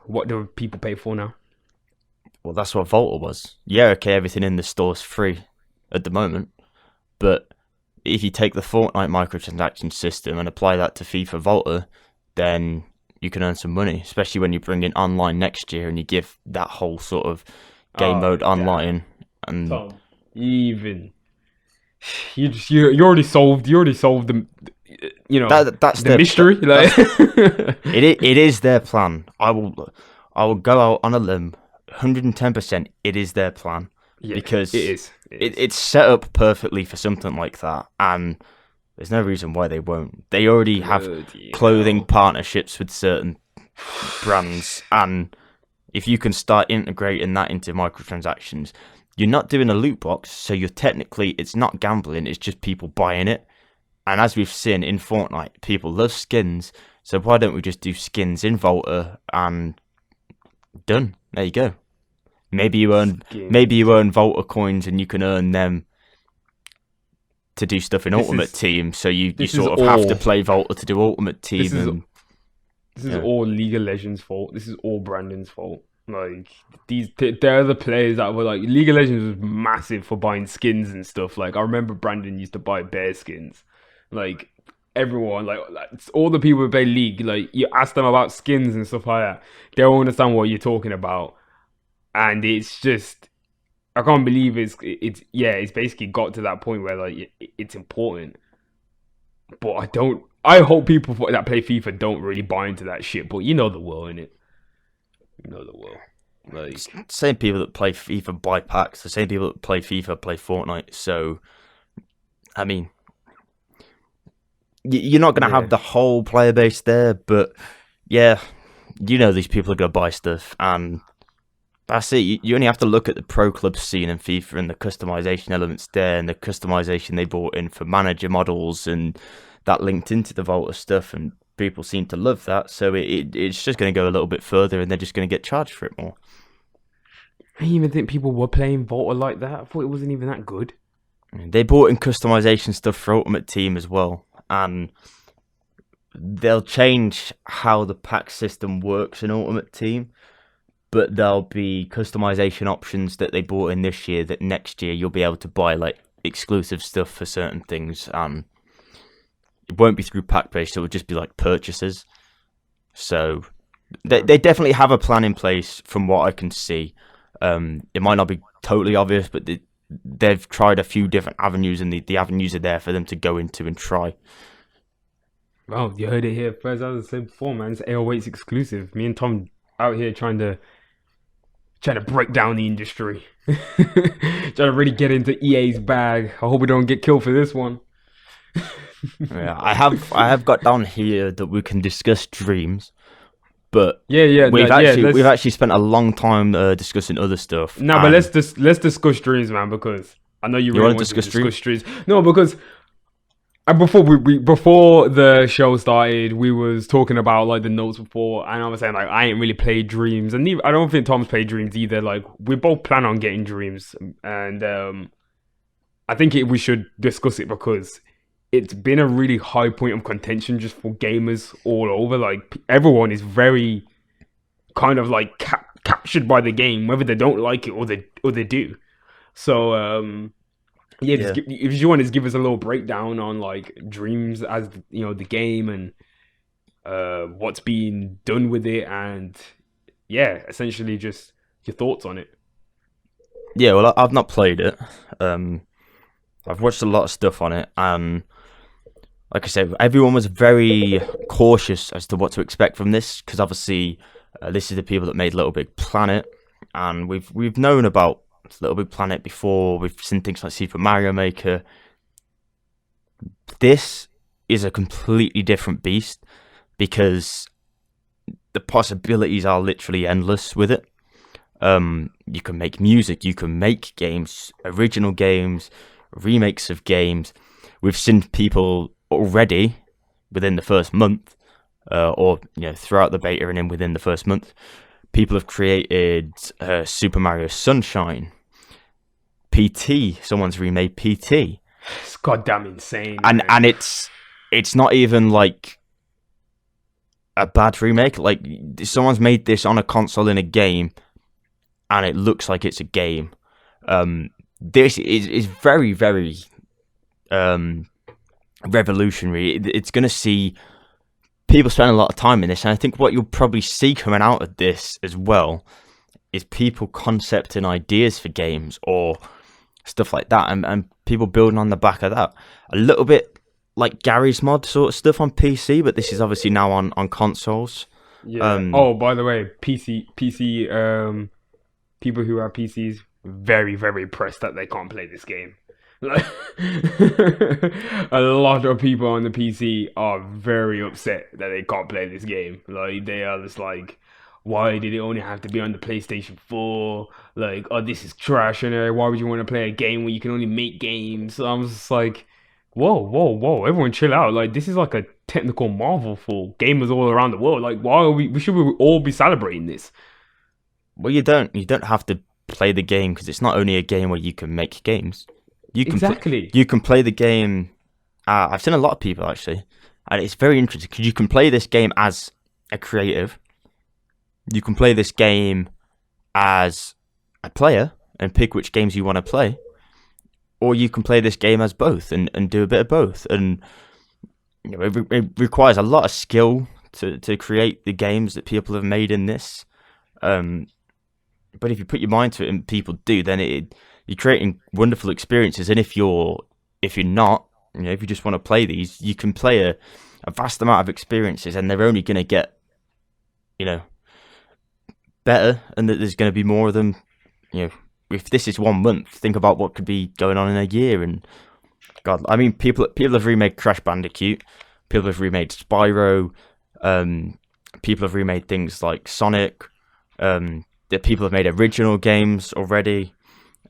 What do people pay for now? Well, that's what Volta was. Yeah, okay, everything in the store's free at the moment, but if you take the Fortnite microtransaction system and apply that to FIFA Volta, then you can earn some money, especially when you bring in online next year and you give that whole sort of game mode online. And Tom, you already solved the that's the their mystery. Like, it is their plan. I will go out on a limb, 110%. It is their plan, yeah, because it is. It's set up perfectly for something like that, and there's no reason why they won't. They already have clothing partnerships with certain brands, and if you can start integrating that into microtransactions, you're not doing a loot box, so it's not gambling, it's just people buying it. And as we've seen in Fortnite, people love skins, so why don't we just do skins in Volta, and done. There you go. Maybe you earn Volta coins and you can earn them to do stuff in Ultimate Team, so you sort of have to play Volta to do Ultimate Team. This is all League of Legends' fault. This is all Brandon's fault. Like, they're the players that were like, League of Legends was massive for buying skins and stuff. Like, I remember Brandon used to buy bear skins. Like, everyone, like all the people who play League, like, you ask them about skins and stuff like that, they don't understand what you're talking about. And it's just, I can't believe it's basically got to that point where, like, it's important. But I hope people that play FIFA don't really buy into that shit. But you know the world, innit? You know the world. Like, same people that play FIFA buy packs. The same people that play FIFA play Fortnite. So, I mean, you're not going to have the whole player base there. But yeah, you know these people are going to buy stuff, and that's it. You only have to look at the pro club scene in FIFA and the customization elements there, and the customization they brought in for manager models, and that linked into the Volta stuff, and people seem to love that. So it's just going to go a little bit further, and they're just going to get charged for it more. I didn't even think people were playing Volta like that. I thought it wasn't even that good. They brought in customization stuff for Ultimate Team as well, and they'll change how the pack system works in Ultimate Team. But there'll be customization options that they brought in this year that next year you'll be able to buy, like, exclusive stuff for certain things. It won't be through pack based, it will just be like purchases. So they definitely have a plan in place from what I can see. It might not be totally obvious, but they've tried a few different avenues, and the avenues are there for them to go into and try. Well, you heard it here first. As I said before, man, it's 808s exclusive. Me and Tom out here trying to break down the industry. Trying to really get into EA's bag. I hope we don't get killed for this one. Yeah, I have got down here that we can discuss dreams, but we've actually spent a long time discussing other stuff. No, but let's discuss dreams, man, because I know you really want to discuss dreams. No, because before the show started, we was talking about, like, the notes before, and I was saying, like, I ain't really played dreams, and I don't think Tom's played dreams either. Like, we both plan on getting dreams, and I think we should discuss it because it's been a really high point of contention just for gamers all over. Like, everyone is very kind of like captured by the game, whether they don't like it or they do. So if you want to give us a little breakdown on, like, dreams as, you know, the game, and what's being done with it, and essentially just your thoughts on it. Yeah, well, I've not played it. I've watched a lot of stuff on it, and like I said, everyone was very cautious as to what to expect from this, because obviously this is the people that made Little Big Planet, and we've known about Little Big Planet before. We've seen things like Super Mario Maker. This is a completely different beast, because the possibilities are literally endless with it. You can make music, you can make games, original games, remakes of games. We've seen people already within the first month, or throughout the beta and within the first month, people have created Super Mario Sunshine, PT. Someone's remade PT. It's goddamn insane. And it's not even like a bad remake. Like, someone's made this on a console in a game, and it looks like it's a game. This is very, very revolutionary. It's going to see people spend a lot of time in this, and I think what you'll probably see coming out of this as well is people concepting ideas for games or stuff like that, and people building on the back of that. A little bit like Gary's Mod sort of stuff on PC, but this is obviously now on consoles. Yeah. By the way, PC people who have PCs, very, very pressed that they can't play this game. Like, a lot of people on the PC are very upset that they can't play this game. Like, they are just like, why did it only have to be on the PlayStation 4? Like, oh, this is trash, and why would you want to play a game where you can only make games? So I'm just like, whoa, everyone chill out. Like, this is like a technical marvel for gamers all around the world. Like, why are we should all be celebrating this? Well, you don't have to play the game, because it's not only a game where you can make games. You can play the game. I've seen a lot of people actually, and it's very interesting because you can play this game as a creative. You can play this game as a player and pick which games you want to play, or you can play this game as both and do a bit of both. And it requires a lot of skill to create the games that people have made in this. But if you put your mind to it, and people do, then you're creating wonderful experiences. And if you're not, if you just want to play these, you can play a vast amount of experiences, and they're only going to get, better, and that there's going to be more of them. If this is 1 month, think about what could be going on in a year. And God, I mean, people have remade Crash Bandicoot, people have remade Spyro, people have remade things like Sonic. That people have made original games already.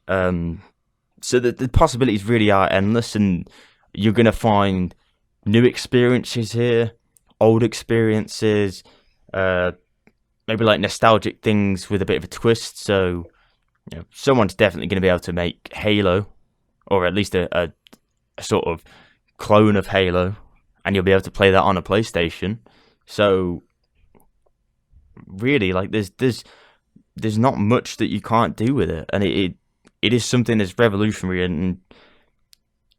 So the possibilities really are endless, and you're going to find new experiences here, old experiences, maybe like nostalgic things with a bit of a twist. So, someone's definitely going to be able to make Halo, or at least a sort of clone of Halo, and you'll be able to play that on a PlayStation. So, really, like, there's not much that you can't do with it, and it is something that's revolutionary and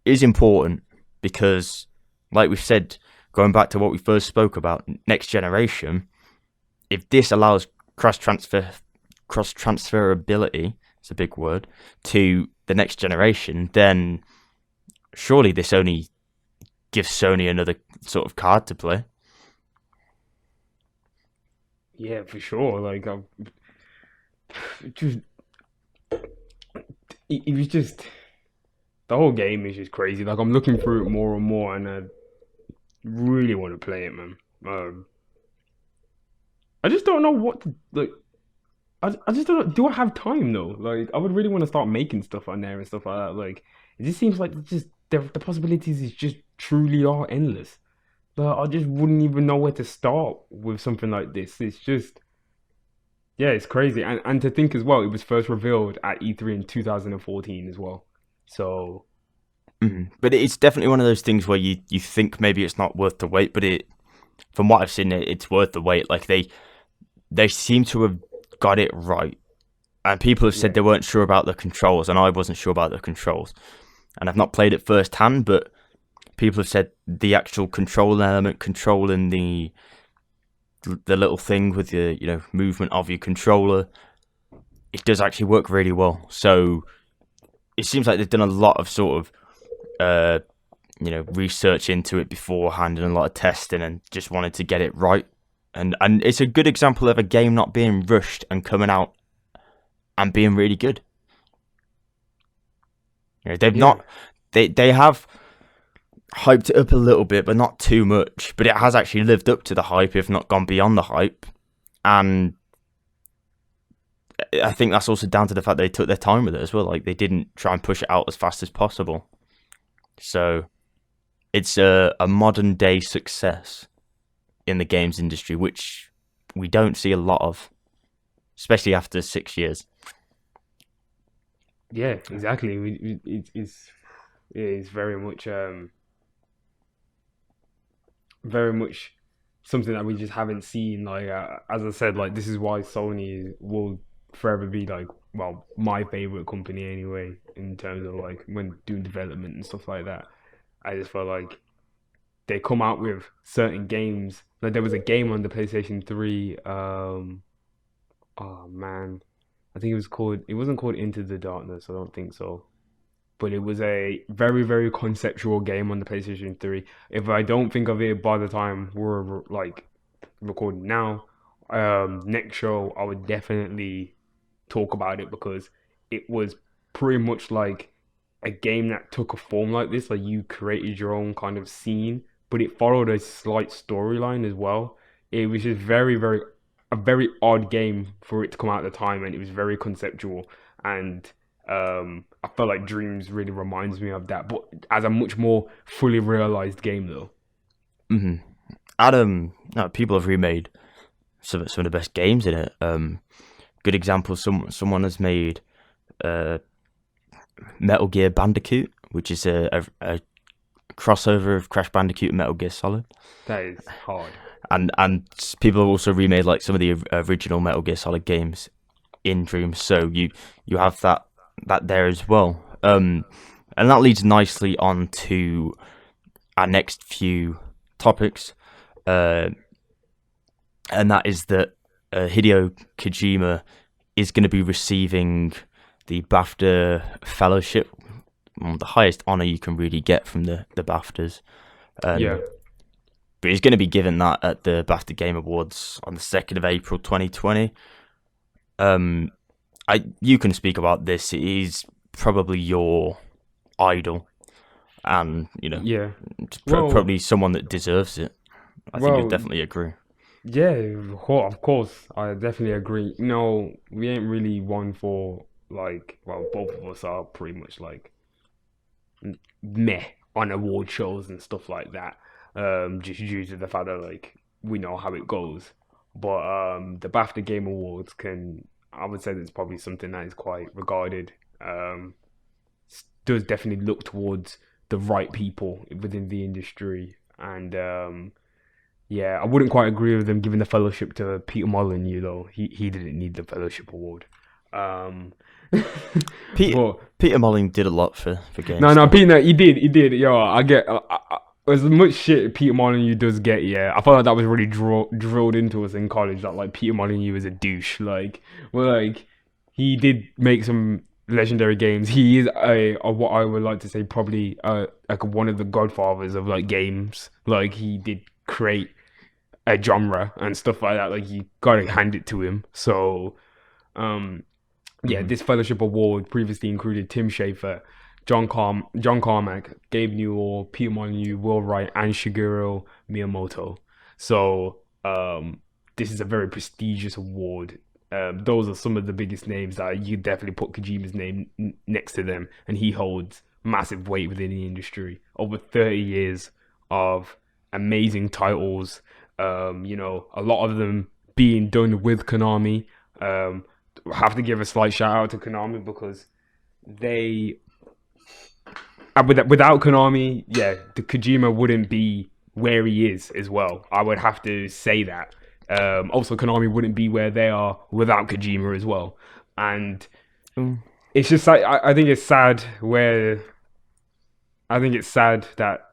is important because, like we've said, going back to what we first spoke about, next generation, if this allows cross transferability, it's a big word, to the next generation, then surely this only gives Sony another sort of card to play. Yeah, for sure. Like, it was just, the whole game is just crazy. Like, I'm looking through it more and more, and I really want to play it, man. I just don't know what to, like. I just don't know. Do I have time though? Like, I would really want to start making stuff on there and stuff like that. Like, it just seems like the possibilities is just truly are endless. Like, I just wouldn't even know where to start with something like this. It's just, yeah, it's crazy. And to think as well, it was first revealed at E3 in 2014 as well. So, but it's definitely one of those things where you think maybe it's not worth the wait, but from what I've seen, it's worth the wait. Like, they seem to have got it right, and people have said they weren't sure about the controls, and I wasn't sure about the controls, and I've not played it firsthand, but people have said the actual control element, controlling the little thing with the movement of your controller, it does actually work really well. So it seems like they've done a lot of sort of research into it beforehand, and a lot of testing, and just wanted to get it right. And it's a good example of a game not being rushed and coming out and being really good. They have hyped it up a little bit, but not too much. But it has actually lived up to the hype, if not gone beyond the hype. And I think that's also down to the fact they took their time with it as well. Like, they didn't try and push it out as fast as possible. So it's a modern day success in the games industry, which we don't see a lot of, especially after 6 years. Yeah, exactly. It's very much something that we just haven't seen. Like as I said, like this is why Sony will forever be like, well, my favorite company anyway in terms of like when doing development and stuff like that. I just feel like they come out with certain games. Like there was a game on the PlayStation 3. Oh man, I think it was called. It wasn't called Into the Darkness. I don't think so. But it was a very, very conceptual game on the PlayStation 3. If I don't think of it by the time we're like recording now, next show I would definitely talk about it because it was pretty much like a game that took a form like this. Like you created your own kind of scene, but it followed a slight storyline as well. It was just a very odd game for it to come out at the time, and it was very conceptual. And I felt like Dreams really reminds me of that, but as a much more fully realized game though. Mm-hmm. Adam, people have remade some of the best games in it. Good example, someone has made Metal Gear Bandicoot, which is a crossover of Crash Bandicoot and Metal Gear Solid. That is hard. And people have also remade like some of the original Metal Gear Solid games in Dreams, so you have that there as well. And that leads nicely on to our next few topics, and that is that Hideo Kojima is going to be receiving the BAFTA Fellowship, the highest honor you can really get from the BAFTAs. Yeah. But he's going to be given that at the BAFTA Game Awards on the 2nd of April 2020. You can speak about this. He's probably your idol, and Yeah. probably someone that deserves it. I think you'd definitely agree. Yeah, of course, I definitely agree. No, we ain't really one for like, well, both of us are pretty much like meh on award shows and stuff like that. Just due to the fact that like we know how it goes. But the BAFTA Game Awards I would say that's probably something that is quite regarded. Does definitely look towards the right people within the industry, and yeah, I wouldn't quite agree with them giving the fellowship to Peter Molyneux though. He didn't need the fellowship award. Peter Molyneux did a lot for games. No, Peter, he did. Yo, I get as much shit Peter Molyneux does get. Yeah, I felt like that was really drilled into us in college that like Peter Molyneux is a douche. Like, well, like he did make some legendary games. He is a what I would like to say probably like one of the godfathers of like games. Like he did create a genre and stuff like that. Like you gotta hand it to him. So, yeah, this fellowship award previously included Tim Schafer, John Carmack, Gabe Newell, Peter Molyneux, Will Wright, and Shigeru Miyamoto. So, this is a very prestigious award. Those are some of the biggest names that you definitely put Kojima's name next to them, and he holds massive weight within the industry. Over 30 years of amazing titles, a lot of them being done with Konami. Have to give a slight shout out to Konami because they, without Konami, yeah, the Kojima wouldn't be where he is as well. I would have to say that. Also, Konami wouldn't be where they are without Kojima as well. And it's just like I think it's sad that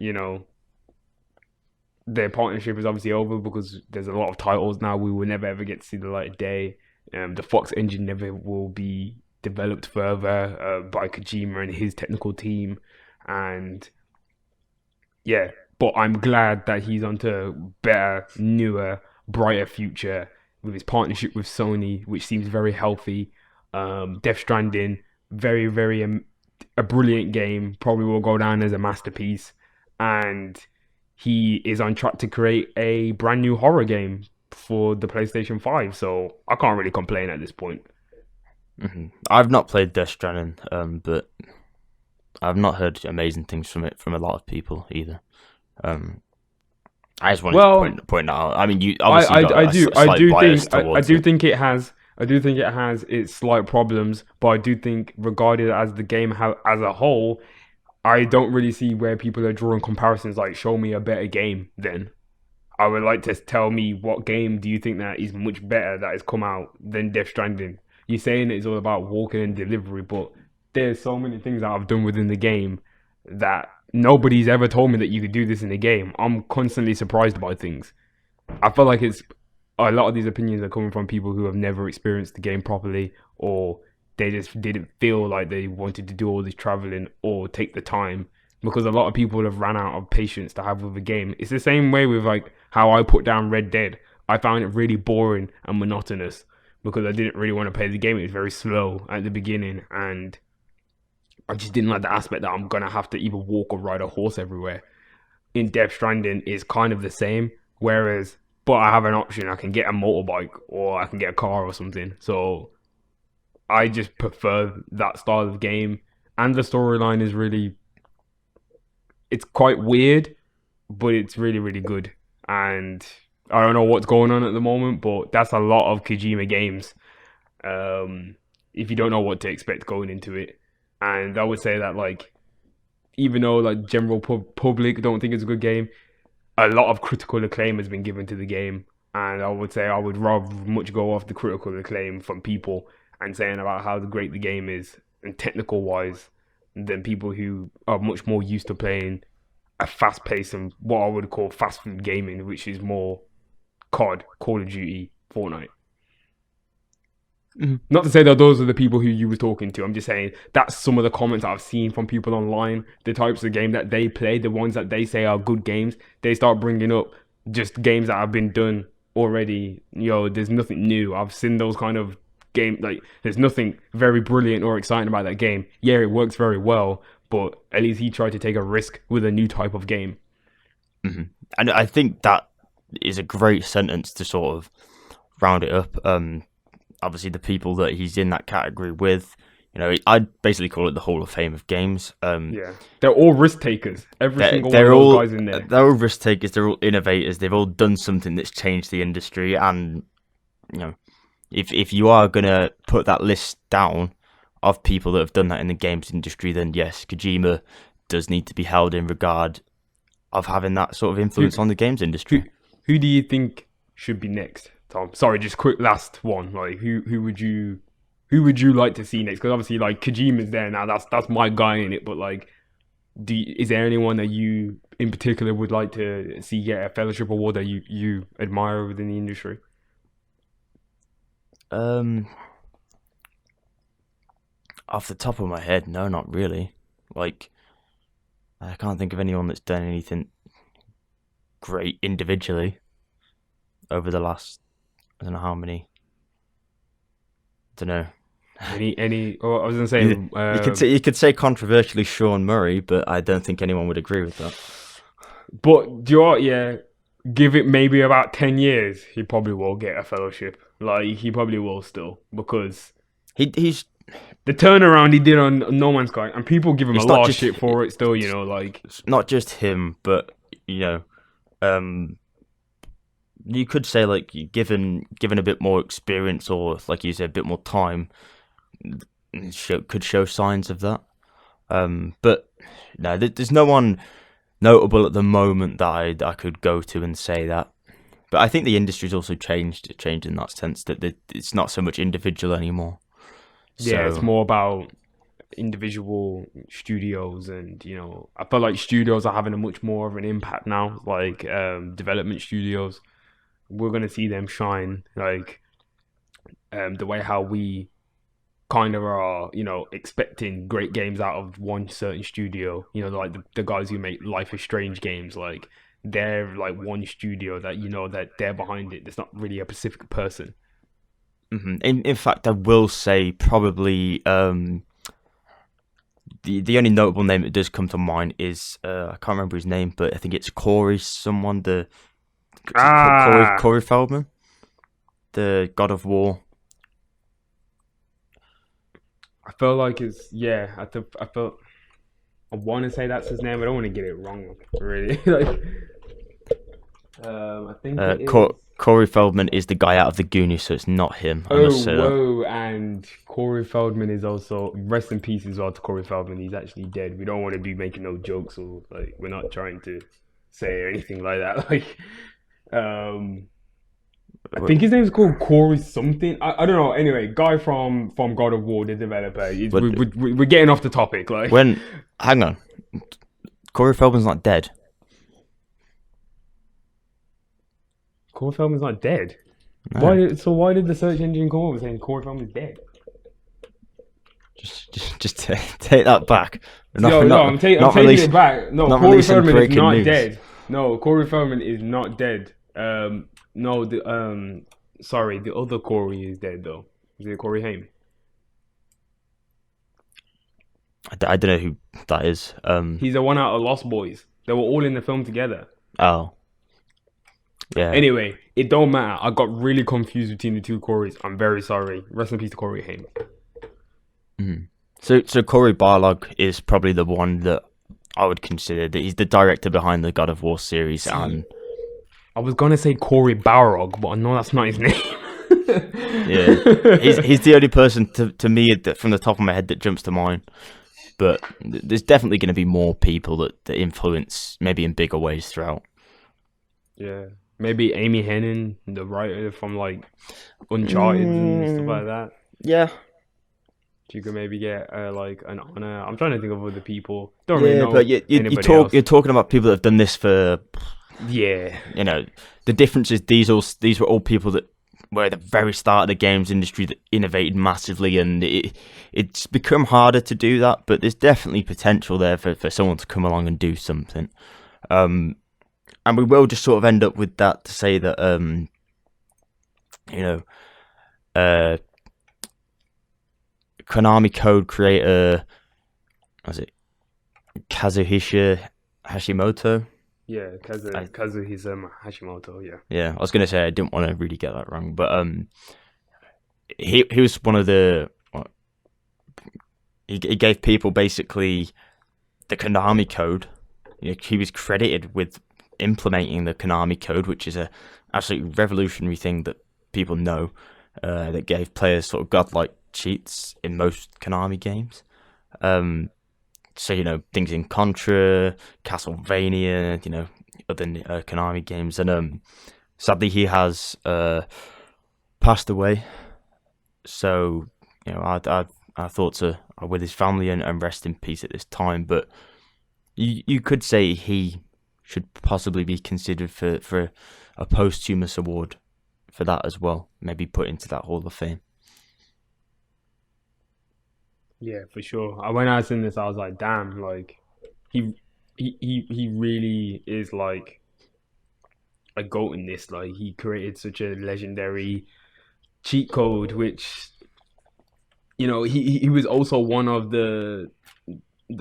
their partnership is obviously over because there's a lot of titles now we will never ever get to see the light of day. The Fox engine never will be developed further by Kojima and his technical team, and yeah. But I'm glad that he's onto better, newer, brighter future with his partnership with Sony, which seems very healthy. Death Stranding, very, very a brilliant game. Probably will go down as a masterpiece, and he is on track to create a brand new horror game for the PlayStation 5. So I can't really complain at this point. I've not played Death Stranding, but I've not heard amazing things from it from a lot of people either. I just wanted to point that out. I mean, you obviously got a slight bias towards it. I do think it has its slight problems, but I do think, regarded as the game as a whole, I don't really see where people are drawing comparisons. Like, show me a better game. Then I would like to tell me, what game do you think that is much better that has come out than Death Stranding? You're saying it's all about walking and delivery, but there's so many things that I've done within the game that nobody's ever told me that you could do this in the game. I'm constantly surprised by things. I feel like it's a lot of these opinions are coming from people who have never experienced the game properly, or they just didn't feel like they wanted to do all this traveling or take the time, because a lot of people have ran out of patience to have with a game. It's the same way with like how I put down Red Dead. I found it really boring and monotonous because I didn't really want to play the game. It was very slow at the beginning, and I just didn't like the aspect that I'm gonna have to either walk or ride a horse everywhere. In Death Stranding is kind of the same, whereas, but I have an option. I can get a motorbike or I can get a car or something. So I just prefer that style of game, and the storyline is really, it's quite weird, but it's really, really good. And I don't know what's going on at the moment, but that's a lot of Kojima games. If you don't know what to expect going into it. And I would say that, like, even though like general public don't think it's a good game, a lot of critical acclaim has been given to the game. And I would say I would rather much go off the critical acclaim from people and saying about how great the game is and technical wise, than people who are much more used to playing a fast pace and what I would call fast food gaming, which is more COD, Call of Duty, Fortnite. Mm-hmm. Not to say that those are the people who you were talking to. I'm just saying that's some of the comments that I've seen from people online. The types of game that they play, the ones that they say are good games, they start bringing up just games that have been done already. There's nothing new. I've seen those kind of game. Like, there's nothing very brilliant or exciting about that game. Yeah, it works very well, but at least he tried to take a risk with a new type of game. Mm-hmm. And I think that is a great sentence to sort of round it up. Obviously, the people that he's in that category with, I'd basically call it the Hall of Fame of games. Yeah, they're all risk takers. Every single one of those guys in there. They're all risk takers. They're all innovators. They've all done something that's changed the industry. And if you are gonna put that list down of people that have done that in the games industry, then yes, Kojima does need to be held in regard of having that sort of influence on the games industry. Who do you think should be next, Tom? Sorry, just quick last one. Like, who would you like to see next? Because obviously, like, Kojima's there now. That's my guy in it. But like, is there anyone that you in particular would like to see get a Fellowship Award that you admire within the industry? Off the top of my head, no, not really. Like, I can't think of anyone that's done anything great individually over the last, I don't know how many. I don't know. Any? Oh, I was gonna say you could say controversially Sean Murray, but I don't think anyone would agree with that. But do you know what? Yeah, give it maybe about 10 years, he probably will get a Fellowship. Like, he probably will still, because he's the turnaround he did on No Man's Sky, and people give him a lot of shit for it still. Like, it's not just him, but you could say, like, given a bit more experience, or like you said, a bit more time, could show signs of that. But no, there's no one notable at the moment that I could go to and say that. But I think the industry's also changed in that sense, that it's not so much individual anymore. Yeah, it's more about individual studios, and I feel like studios are having a much more of an impact now. Like, development studios, we're gonna see them shine. Like, the way how we kind of are, expecting great games out of one certain studio. Like the guys who make Life is Strange games, like, they're like one studio that that they're behind it. There's not really a specific person. Mm-hmm. In fact, I will say probably the only notable name that does come to mind is I can't remember his name, but I think it's Corey someone. Corey Feldman, the God of War. I feel like it's I felt I want to say that's his name. I don't want to get it wrong, really. Like, I think it is. Corey Feldman is the guy out of the Goonies, so it's not him. I must say that. And Corey Feldman is also, rest in peace as well to Corey Feldman. He's actually dead. We don't want to be making no jokes, or like, we're not trying to say anything like that. Like, I think his name's called Corey something. I don't know. Anyway, guy from God of War, the developer. We're getting off the topic. Like, hang on, Corey Feldman's not dead. Corey Feldman's not dead. No. Why did the search engine come up saying Corey Feldman's dead? Just take that back. I'm taking it back. No, Corey Feldman is not dead. No, Corey Feldman is not dead. Sorry, the other Corey is dead though. Is it Corey Haim? I don't know who that is. He's the one out of Lost Boys. They were all in the film together. Oh. Yeah. Anyway, it don't matter. I got really confused between the two Corys. I'm very sorry. Rest in peace to Corey Haim. Mm. So Corey Barlog is probably the one that I would consider that he's the director behind the God of War series. And I was gonna say Corey Balrog, but I know that's not his name. Yeah, he's the only person to me that from the top of my head that jumps to mind. But there's definitely going to be more people that influence maybe in bigger ways throughout. Yeah. Maybe Amy Hennig, the writer from like Uncharted and stuff like that. Yeah, You could maybe get like an honor. I'm trying to think of other people. Don't really know. But you're talking about people that have done this for. Yeah. You know, the difference is these were all people that were at the very start of the games industry that innovated massively, and it's become harder to do that. But there's definitely potential there for someone to come along and do something. And we will just sort of end up with that to say that, Konami Code creator, was it Kazuhisa Hashimoto? Yeah, Kazuhisa Hashimoto, yeah. Yeah, I was going to say I didn't want to really get that wrong, but he was one of the... He gave people basically the Konami Code. He was credited with implementing the Konami Code, which is a absolutely revolutionary thing that people know, that gave players sort of godlike cheats in most Konami games. So things in Contra, Castlevania, other Konami games, and sadly he has passed away. So our thoughts are with his family and rest in peace at this time. But you could say he should possibly be considered for a posthumous award for that as well. Maybe put into that Hall of Fame. Yeah, for sure. When I was in this, I was like, damn, like he really is like a GOAT in this. Like, he created such a legendary cheat code, which he was also one of the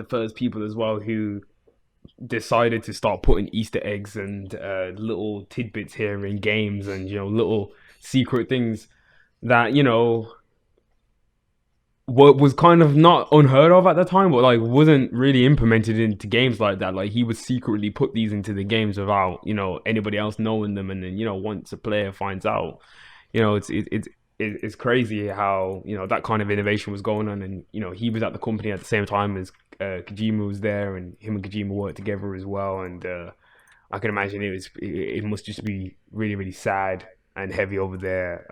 first people as well who decided to start putting Easter eggs and little tidbits here in games, and little secret things that what was kind of not unheard of at the time, but like wasn't really implemented into games like that. Like, he would secretly put these into the games without anybody else knowing them, and then once a player finds out, it's crazy how that kind of innovation was going on. And he was at the company at the same time as Kojima was there, and him and Kojima worked together as well. And I can imagine it must just be really, really sad and heavy over there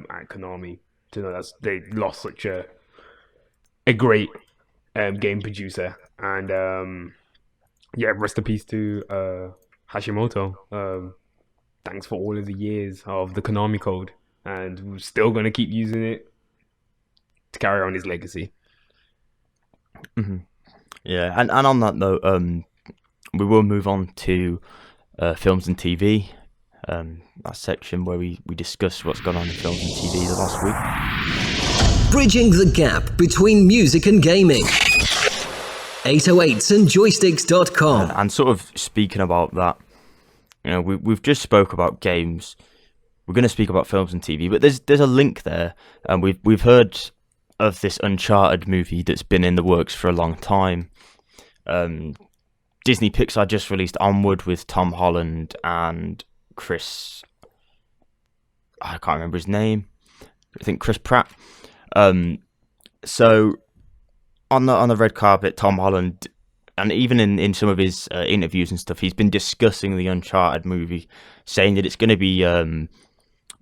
at Konami to know that they lost such a great game producer. And rest in peace to Hashimoto. Thanks for all of the years of the Konami Code, and we're still going to keep using it to carry on his legacy. Mm-hmm. Yeah, and on that note, we will move on to films and TV, that section where we discuss what's gone on in films and TV the last week. Bridging the gap between music and gaming. 808s and Joysticks.com. And sort of speaking about that, we've just spoke about games. We're going to speak about films and TV, but there's a link there, and we've heard of this Uncharted movie that's been in the works for a long time. Disney Pixar just released Onward with Tom Holland and Chris. I can't remember his name. I think Chris Pratt. So on the red carpet, Tom Holland, and even in some of his interviews and stuff, he's been discussing the Uncharted movie, saying that it's going to be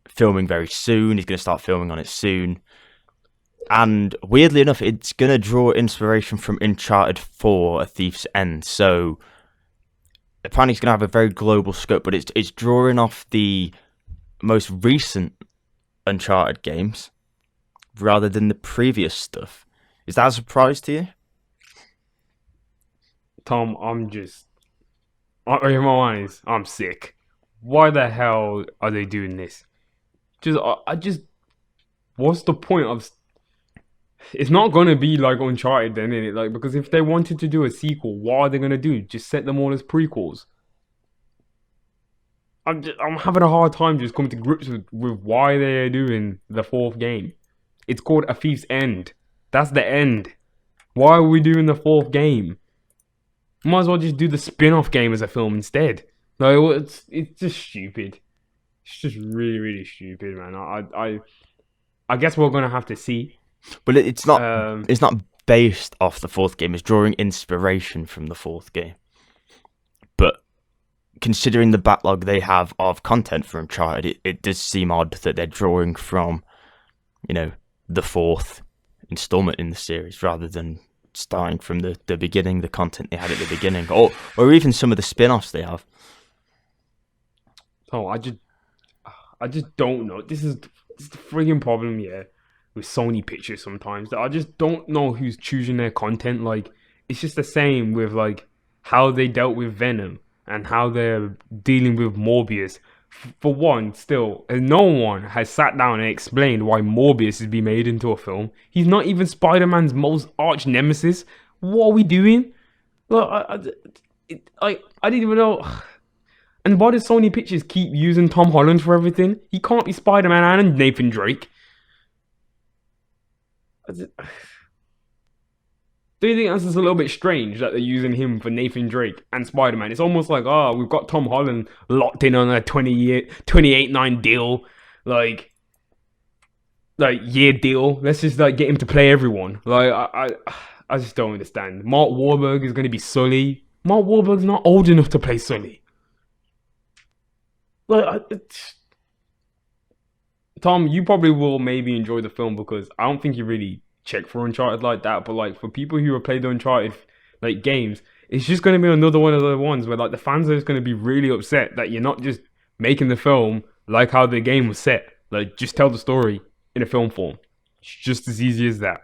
filming very soon. He's going to start filming on it soon. And weirdly enough, it's going to draw inspiration from Uncharted 4, A Thief's End. So apparently it's going to have a very global scope, but it's drawing off the most recent Uncharted games rather than the previous stuff. Is that a surprise to you? Tom, in my eyes, I'm sick. Why the hell are they doing this? What's the point of? It's not gonna be like Uncharted then, innit? Like, because if they wanted to do a sequel, what are they gonna do? Just set them all as prequels? I'm having a hard time just coming to grips with why they're doing the fourth game. It's called A Thief's End. That's the end. Why are we doing the fourth game? Might as well just do the spin-off game as a film instead. Like, it's just stupid. It's just really, really stupid, man. I guess we're gonna have to see. But it's not. It's not based off the fourth game. It's drawing inspiration from the fourth game. But considering the backlog they have of content for Uncharted, it does seem odd that they're drawing from, the fourth installment in the series rather than starting from the beginning, the content they had at the beginning, or even some of the spin-offs they have. Oh, I just don't know. This is the frigging problem, yeah, with Sony Pictures sometimes. That I just don't know who's choosing their content. Like, it's just the same with like how they dealt with Venom and how they're dealing with Morbius. For one, still, no one has sat down and explained why Morbius is being made into a film. He's not even Spider-Man's most arch nemesis. What are we doing? Look, I didn't even know. And why does Sony Pictures keep using Tom Holland for everything? He can't be Spider-Man and Nathan Drake. Do you think that's just a little bit strange that they're using him for Nathan Drake and Spider-Man? It's almost like, we've got Tom Holland locked in on a 28-9 deal, like year deal. Let's just get him to play everyone. Like, I just don't understand. Mark Wahlberg is going to be Sully. Mark Wahlberg's not old enough to play Sully. Tom, you probably will maybe enjoy the film because I don't think you really check for Uncharted like that, but for people who have played the Uncharted games, it's just going to be another one of the ones where the fans are just going to be really upset that you're not just making the film like how the game was set. Just tell the story in a film form. It's just as easy as that.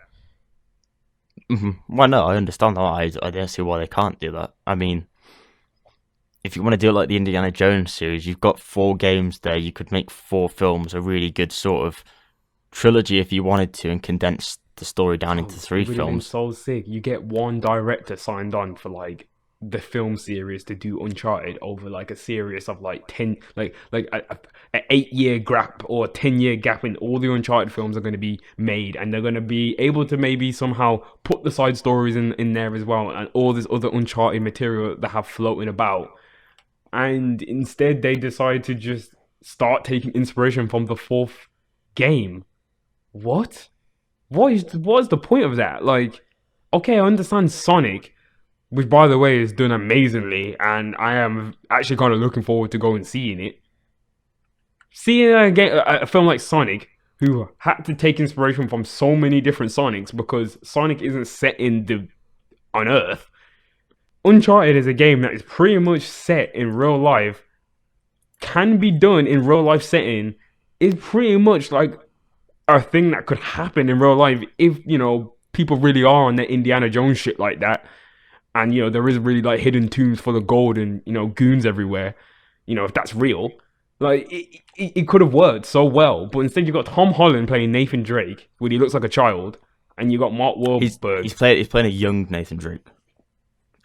Mm-hmm. Well, no, I understand that. I don't see why they can't do that. I mean, if you want to do it like the Indiana Jones series, you've got 4 games there. You could make 4 films, a really good sort of trilogy if you wanted to, and condense the story down into 3 films. So sick. You get one director signed on for the film series to do Uncharted over a series of 10 an 8-year gap or a 10-year gap in all the Uncharted films are going to be made, and they're going to be able to maybe somehow put the side stories in there as well, and all this other Uncharted material that have floating about. And instead they decide to just start taking inspiration from the 4th game. What is the point of that? Okay, I understand Sonic, which by the way is done amazingly, and I am actually kind of looking forward to go and seeing it. Seeing a film like Sonic, who had to take inspiration from so many different Sonics because Sonic isn't set on Earth. Uncharted is a game that is pretty much set in real life, can be done in real life setting, is pretty much a thing that could happen in real life if, people really are on their Indiana Jones shit like that. And, there is really hidden tombs full of gold and, goons everywhere. If that's real, it could have worked so well. But instead you got Tom Holland playing Nathan Drake when he looks like a child. And you got Mark Wahlberg. He's playing a young Nathan Drake.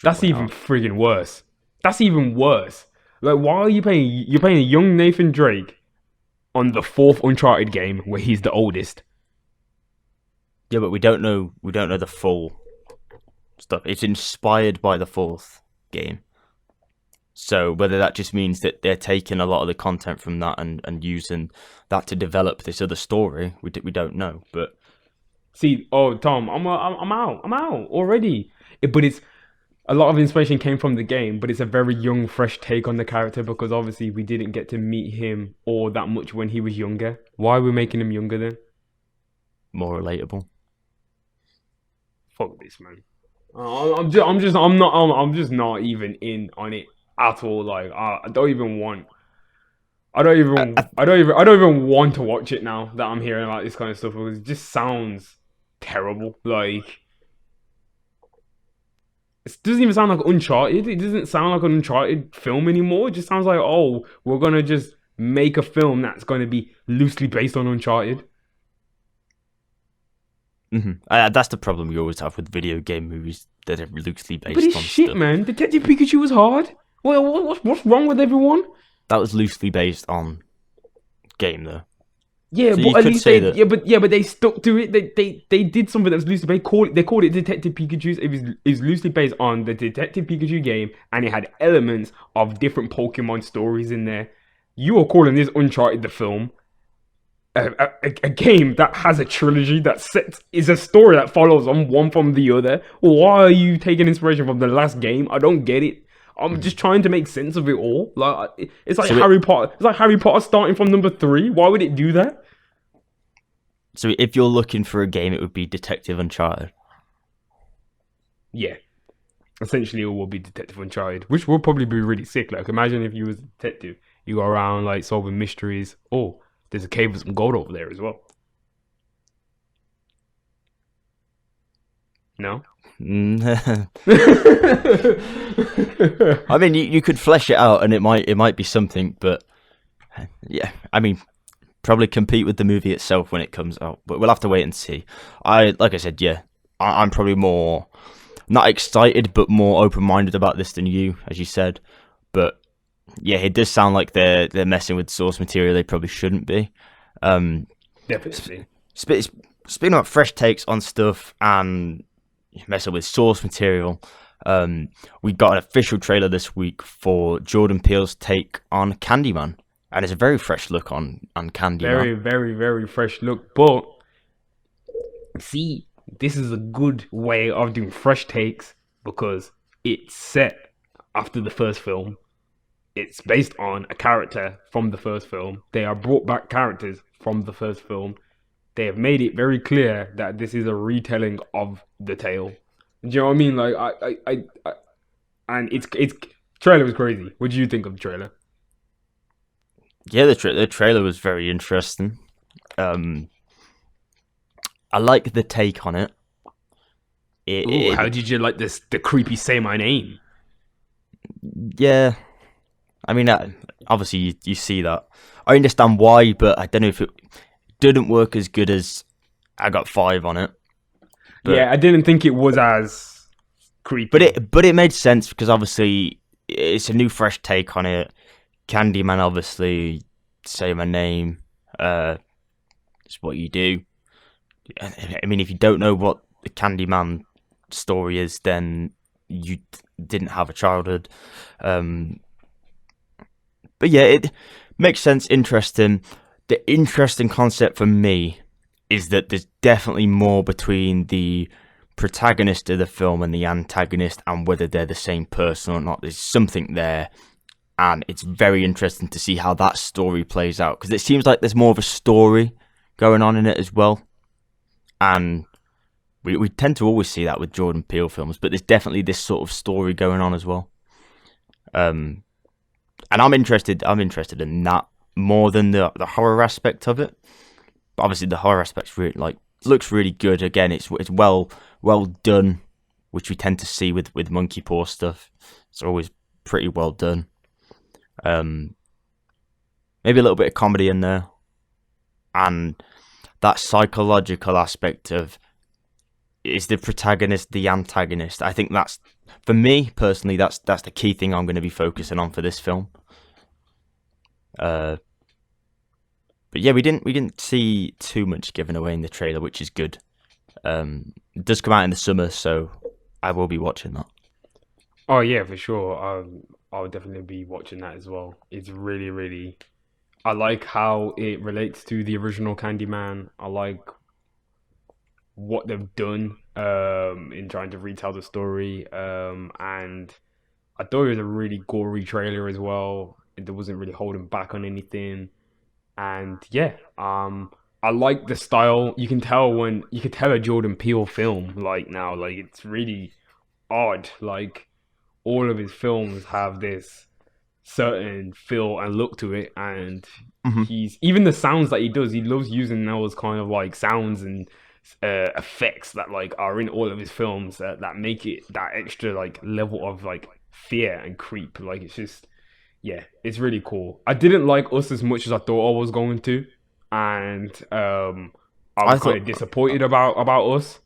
That's even friggin' worse. That's even worse. Why are you're playing a young Nathan Drake on the 4th Uncharted game where he's the oldest? Yeah, but we don't know the full stuff. It's inspired by the fourth game. So whether that just means that they're taking a lot of the content from that and using that to develop this other story, we don't know. But see, Tom, I'm out already. But it's a lot of inspiration came from the game, but it's a very young, fresh take on the character because obviously we didn't get to meet him all that much when he was younger. Why are we making him younger then? more relatable. Fuck this, man. I'm just not even in on it at all. Like I don't even want to watch it now that I'm hearing about this kind of stuff. It just sounds terrible. Like it doesn't even sound like Uncharted. It doesn't sound like an Uncharted film anymore. It just sounds like, oh, we're gonna just make a film that's gonna be loosely based on Uncharted. That's the problem you always have with video game movies that are loosely based But it's on shit, stuff. man. Detective Pikachu was hard. What's wrong with everyone? That was loosely based on game, though. Yeah, So but at least but they stuck to it. They did something that was loosely based. They called it Detective Pikachu. It was loosely based on the Detective Pikachu game, and it had elements of different Pokemon stories in there. You are calling this Uncharted the film, a game that has a trilogy that is a story that follows on one from the other. Why are you taking inspiration from the last game? I don't get it. I'm just trying to make sense of it all. Like it's like Harry Potter. It's like Harry Potter starting from number 3. Why would it do that? So if you're looking for a game, it would be Detective Uncharted. Yeah. Essentially, it will be Detective Uncharted, which will probably be really sick. Like, imagine if you was a detective, you go around like solving mysteries. Oh, there's a cave with some gold over there as well. No. I mean, you could flesh it out, and it might be something, but yeah, I mean, probably compete with the movie itself when it comes out. But we'll have to wait and see. Like I said, yeah, I'm probably more not excited, but more open-minded about this than you, as you said. But yeah, it does sound like they're messing with source material they probably shouldn't be. Definitely. Speaking about fresh takes on stuff and messing with source material, we got an official trailer this week for Jordan Peele's take on Candyman, and it's a very fresh look on Candyman. Very, very, very fresh look. But see, this is a good way of doing fresh takes because it's set after the first film. It's based on a character from the first film. They are brought back characters from the first film. They have made it very clear that this is a retelling of the tale. Do you know what I mean? Like I and it's trailer was crazy. What do you think of the trailer? Yeah, the trailer was very interesting. I like the take on it. How did you like this? The creepy "Say My Name"? Yeah, I mean, obviously you see that. I understand why, but I don't know if it didn't work as good as I got 5 on it. But, yeah, I didn't think it was as creepy. But it made sense because obviously it's a new, fresh take on it. Candyman, obviously, Say My Name. It's what you do. I mean, if you don't know what the Candyman story is, then you didn't have a childhood. But yeah, it makes sense, interesting. The interesting concept for me is that there's definitely more between the protagonist of the film and the antagonist, and whether they're the same person or not. There's something there, and it's very interesting to see how that story plays out, because it seems like there's more of a story going on in it as well. And we tend to always see that with Jordan Peele films, but there's definitely this sort of story going on as well. And I'm interested in that more than the horror aspect of it. But obviously the horror aspect's really looks really good. Again, it's well done, which we tend to see with Monkeypaw stuff. It's always pretty well done. Maybe a little bit of comedy in there, and that psychological aspect of, is the protagonist the antagonist? I think that's, for me personally, that's the key thing I'm going to be focusing on for this film. But yeah, we didn't see too much given away in the trailer, which is good. It does come out in the summer, so I will be watching that. Oh yeah, for sure. I'll definitely be watching that as well. It's really, really. I like how it relates to the original Candyman. I like what they've done in trying to retell the story. And I thought it was a really gory trailer as well. It wasn't really holding back on anything. And yeah, I like the style. You can tell a Jordan Peele film like now. Like it's really odd. Like all of his films have this certain feel and look to it, and Hmm. he's even the sounds that he does. He loves using those kind of like sounds and effects that like are in all of his films that make it that extra like level of like fear and creep. Like it's just yeah, it's really cool. I didn't like Us as much as I thought I was going to, and I I was kind thought of disappointed about Us.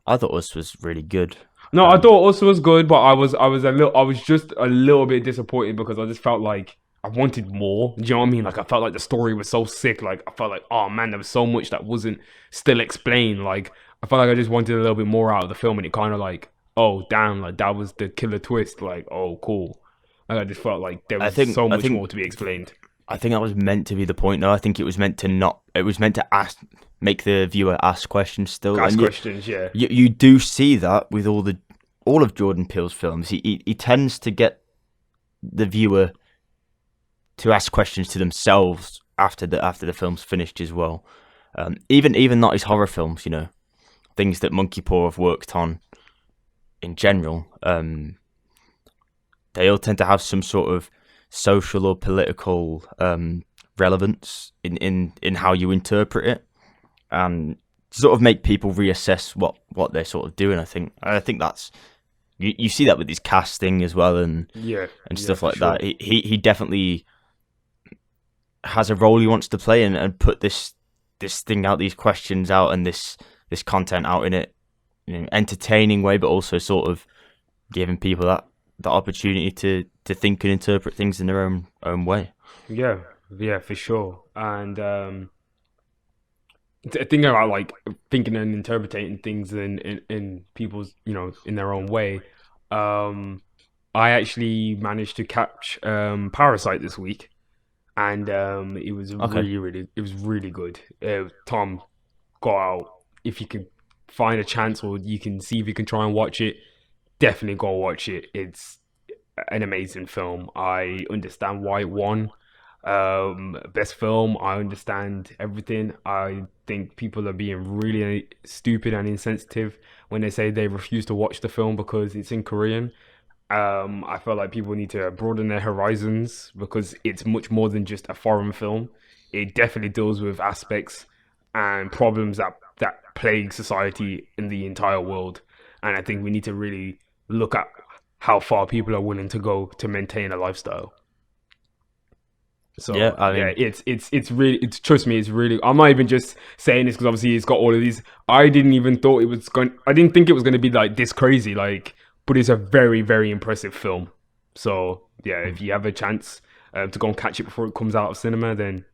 I thought Us was really good. No, I Um, thought Us was good, but I was just a little bit disappointed because I just felt like I wanted more. Do you know what I mean? Like I felt like the story was so sick. Like I felt like oh man, there was so much that wasn't still explained. Like I felt like I just wanted a little bit more out of the film, and it kind of like oh damn, like that was the killer twist. Like oh cool. And I just felt like there I was think so I much think more to be explained. I think that was meant to be the point. Though I think it was meant to not. It was meant to make the viewer ask questions still. Ask And questions, yeah. you do see that with all of Jordan Peele's films. He tends to get the viewer to ask questions to themselves after the film's finished as well. Even not his horror films, things that Monkeypaw have worked on in general. They all tend to have some sort of social or political relevance in how you interpret it, and sort of make people reassess what they're sort of doing. I think that's you see that with his casting as well, and Yeah, stuff for like sure. that. He definitely has a role he wants to play, and put this thing out, these questions out, and this content out in it, entertaining way, but also sort of giving people that opportunity to think and interpret things in their own way. Yeah, yeah, for sure. And thinking about like thinking and interpreting things in people's in their own way. Um, I actually managed to catch Parasite this week, and it was Okay. really good. Tom, go out if you can find a chance, or you can see if you can try and watch it. Definitely go watch it. It's an amazing film. I understand why it won best film. I understand everything. I think people are being really stupid and insensitive when they say they refuse to watch the film because it's in Korean. I feel like people need to broaden their horizons because it's much more than just a foreign film. It definitely deals with aspects and problems that plague society in the entire world. And I think we need to really look at how far people are willing to go to maintain a lifestyle. Yeah, So I yeah, mean, it's really it's trust me, it's really. I'm not even just saying this because obviously it's got all of these. I didn't even thought it was going. I didn't think it was going to be like this crazy. Like, but it's a very very impressive film. So yeah, if you have a chance to go and catch it before it comes out of cinema, then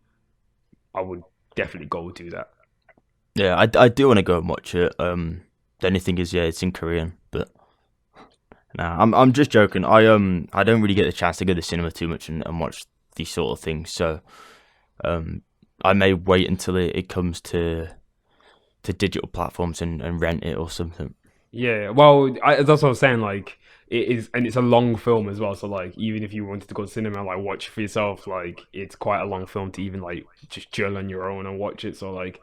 I would definitely go do that. yeah, I do want to go and watch it. The only thing is, yeah, it's in Korean, but nah, I'm just joking. I don't really get the chance to go to cinema too much and watch these sort of things, so I may wait until it comes to digital platforms and rent it or something. Yeah, well, that's what I was saying. Like, it is, and it's a long film as well. So, like, even if you wanted to go to cinema, like, watch for yourself, like, it's quite a long film to even like just chill on your own and watch it. So, like,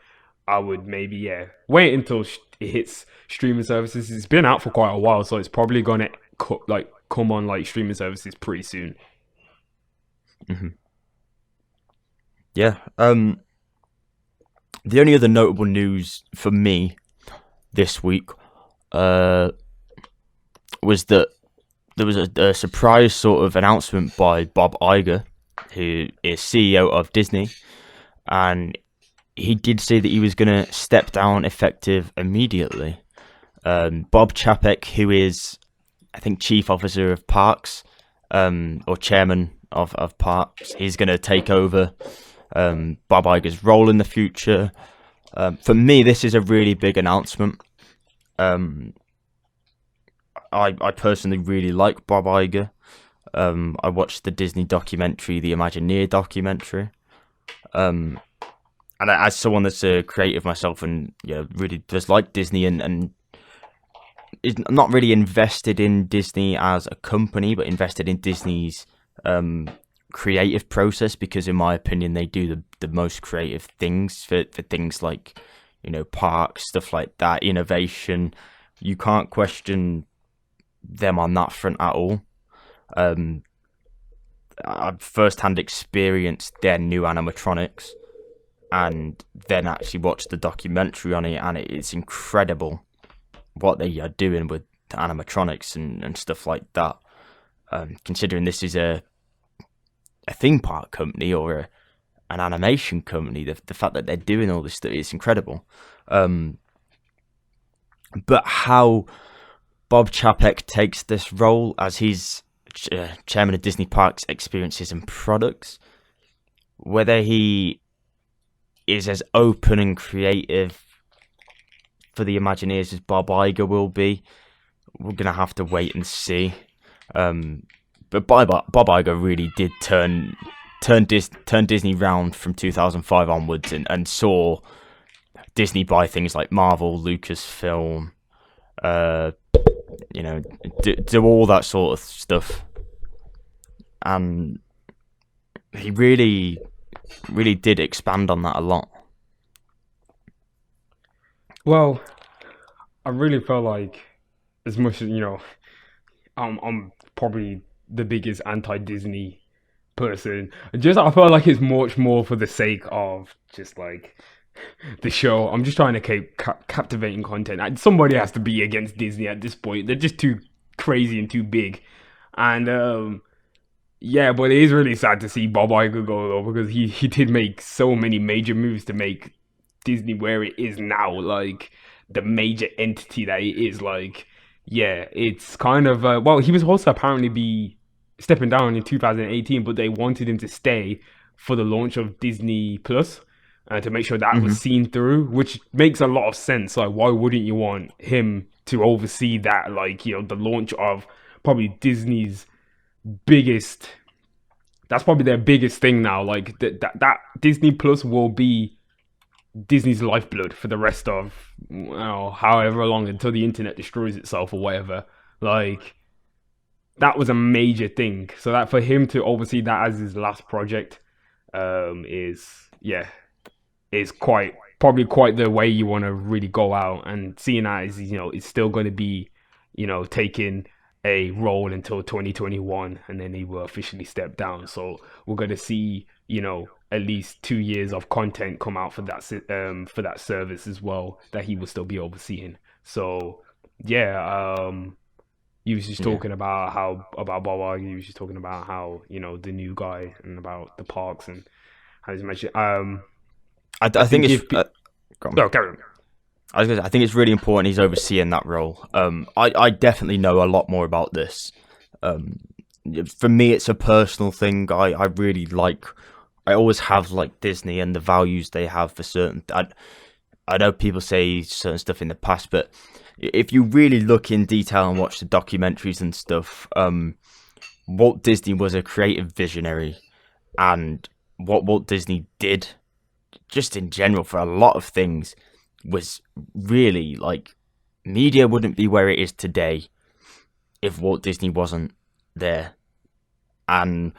I would maybe wait until it hits streaming services. It's been out for quite a while, so it's probably gonna come on like streaming services pretty soon. Hmm. Yeah. The only other notable news for me this week was that there was a surprise sort of announcement by Bob Iger, who is CEO of Disney, and he did say that he was going to step down effective immediately. Bob Chapek, who is, I think, Chief Officer of Parks, or Chairman of Parks, he's going to take over Bob Iger's role in the future. For me, this is a really big announcement. I personally really like Bob Iger. I watched the Disney documentary, the Imagineer documentary. And as someone that's a creative myself and really does like Disney and is not really invested in Disney as a company, but invested in Disney's creative process, because in my opinion they do the most creative things for things like parks, stuff like that, innovation. You can't question them on that front at all. I've first-hand experienced their new animatronics and then actually watched the documentary on it, and it's incredible what they are doing with the animatronics and stuff like that. Considering this is a theme park company or an animation company, the fact that they're doing all this stuff is incredible. But how Bob Chapek takes this role as he's chairman of Disney Parks Experiences and Products, whether he is as open and creative for the Imagineers as Bob Iger will be, we're going to have to wait and see. But Bob Iger really did turn Disney round from 2005 onwards and saw Disney buy things like Marvel, Lucasfilm, do all that sort of stuff. And he really did expand on that a lot. Well, I really felt like, as much as I'm probably the biggest anti-Disney person. I felt like it's much more for the sake of just like the show. I'm just trying to keep captivating content. And somebody has to be against Disney at this point. They're just too crazy and too big. And yeah, but it is really sad to see Bob Iger go though, because he did make so many major moves to make Disney where it is now, like the major entity that it is. Like, yeah, it's kind of well, he was also apparently be stepping down in 2018, but they wanted him to stay for the launch of Disney Plus to make sure that was seen through, which makes a lot of sense. Like, why wouldn't you want him to oversee that? Like, the launch of probably Disney's biggest, that's probably their biggest thing now. Like that Disney Plus will be Disney's lifeblood for the rest of however long, until the internet destroys itself or whatever. Like, that was a major thing. So that for him to oversee that as his last project is probably quite the way you want to really go out. And seeing that is, it's still going to be, taking a role until 2021, and then he will officially step down. So we're going to see, at least 2 years of content come out for that service as well, that he will still be overseeing. So yeah, he was just talking about Bob Iger. He was just talking about how the new guy, and about the parks, and how he's mentioned. I think it's. No, carry on. I think it's really important he's overseeing that role. I definitely know a lot more about this. For me, it's a personal thing. I really like. I always have liked Disney and the values they have for certain. I know people say certain stuff in the past, but if you really look in detail and watch the documentaries and stuff, Walt Disney was a creative visionary, and what Walt Disney did, just in general for a lot of things, was really like, media wouldn't be where it is today if Walt Disney wasn't there. And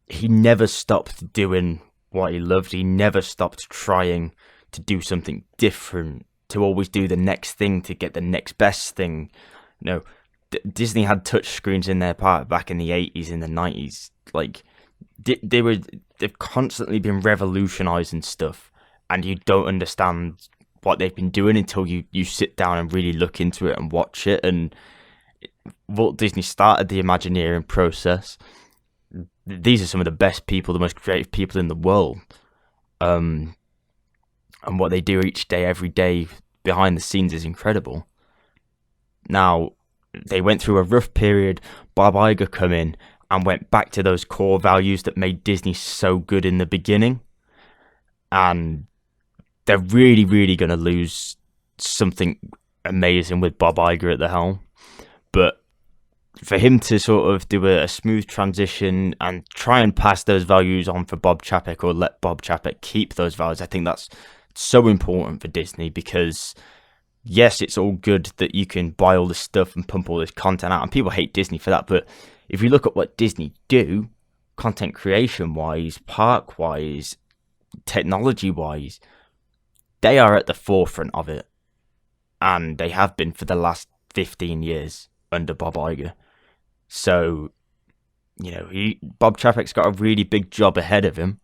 he never stopped doing what he loved. He never stopped trying to do something different, to always do the next thing, to get the next best thing. Disney had touch screens in their part back in the 80s, in the 90s. Like, they've constantly been revolutionizing stuff, and you don't understand what they've been doing until you sit down and really look into it and watch it. And Walt Disney started the Imagineering process. These are some of the best people, the most creative people in the world. And what they do each day, every day, behind the scenes is incredible. Now, they went through a rough period. Bob Iger come in and went back to those core values that made Disney so good in the beginning. And they're really, really going to lose something amazing with Bob Iger at the helm. But for him to sort of do a smooth transition and try and pass those values on for Bob Chapek, or let Bob Chapek keep those values, I think that's so important for Disney, because yes, it's all good that you can buy all this stuff and pump all this content out, and people hate Disney for that, but if you look at what Disney do, content creation wise, park wise, technology wise, they are at the forefront of it, and they have been for the last 15 years under Bob Iger. So, Bob Chapek's got a really big job ahead of him,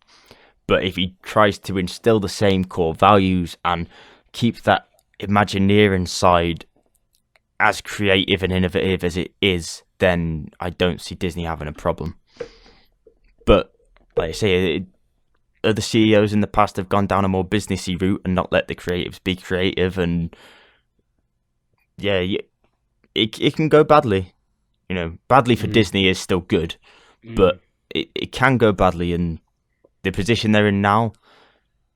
but if he tries to instill the same core values and keep that Imagineering side as creative and innovative as it is, then I don't see Disney having a problem. But, like I say, other CEOs in the past have gone down a more businessy route and not let the creatives be creative, and yeah, it can go badly. Badly for Disney is still good, but it can go badly, and the position they're in now,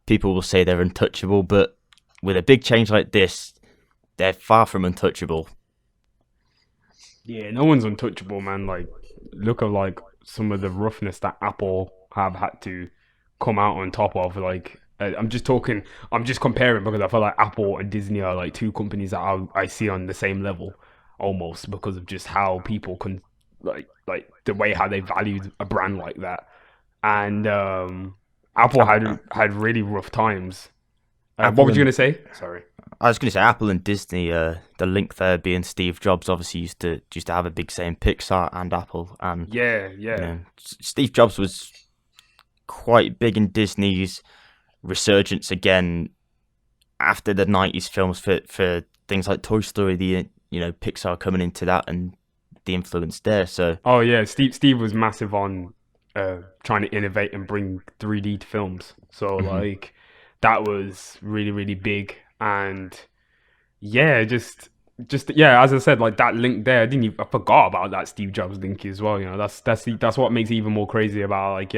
people will say they're untouchable, but with a big change like this, they're far from untouchable. Yeah, no one's untouchable, man. Like, look at like some of the roughness that Apple have had to come out on top of. Like, I'm just comparing, because I feel like Apple and Disney are like two companies that I see on the same level, almost, because of just how people can like the way how they valued a brand like that. And Apple had really rough times. What were you gonna say? Sorry. I was going to say Apple and Disney. The link there being Steve Jobs obviously used to have a big say in Pixar and Apple, and Steve Jobs was quite big in Disney's resurgence again after the 90s films for things like Toy Story. The Pixar coming into that and the influence there. So Steve was massive on trying to innovate and bring 3D to films. So like that was really, really big. And just as I said, like that link there, I forgot about that Steve Jobs link as well. That's what makes it even more crazy about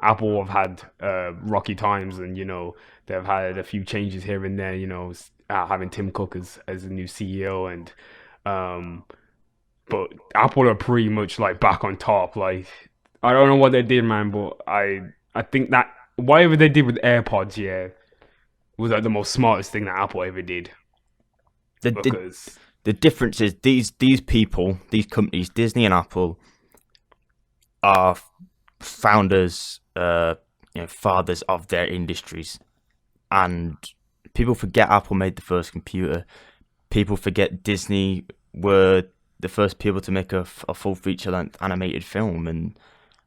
Apple have had rocky times, and they've had a few changes here and there. Having Tim Cook as the new CEO, and but Apple are pretty much like back on top. Like, I don't know what they did, man, but I think that whatever they did with AirPods, was like the most smartest thing that Apple ever did. The difference is these people, these companies, Disney and Apple, are founders, fathers of their industries, and people forget Apple made the first computer. People forget Disney were the first people to make a full feature-length animated film, and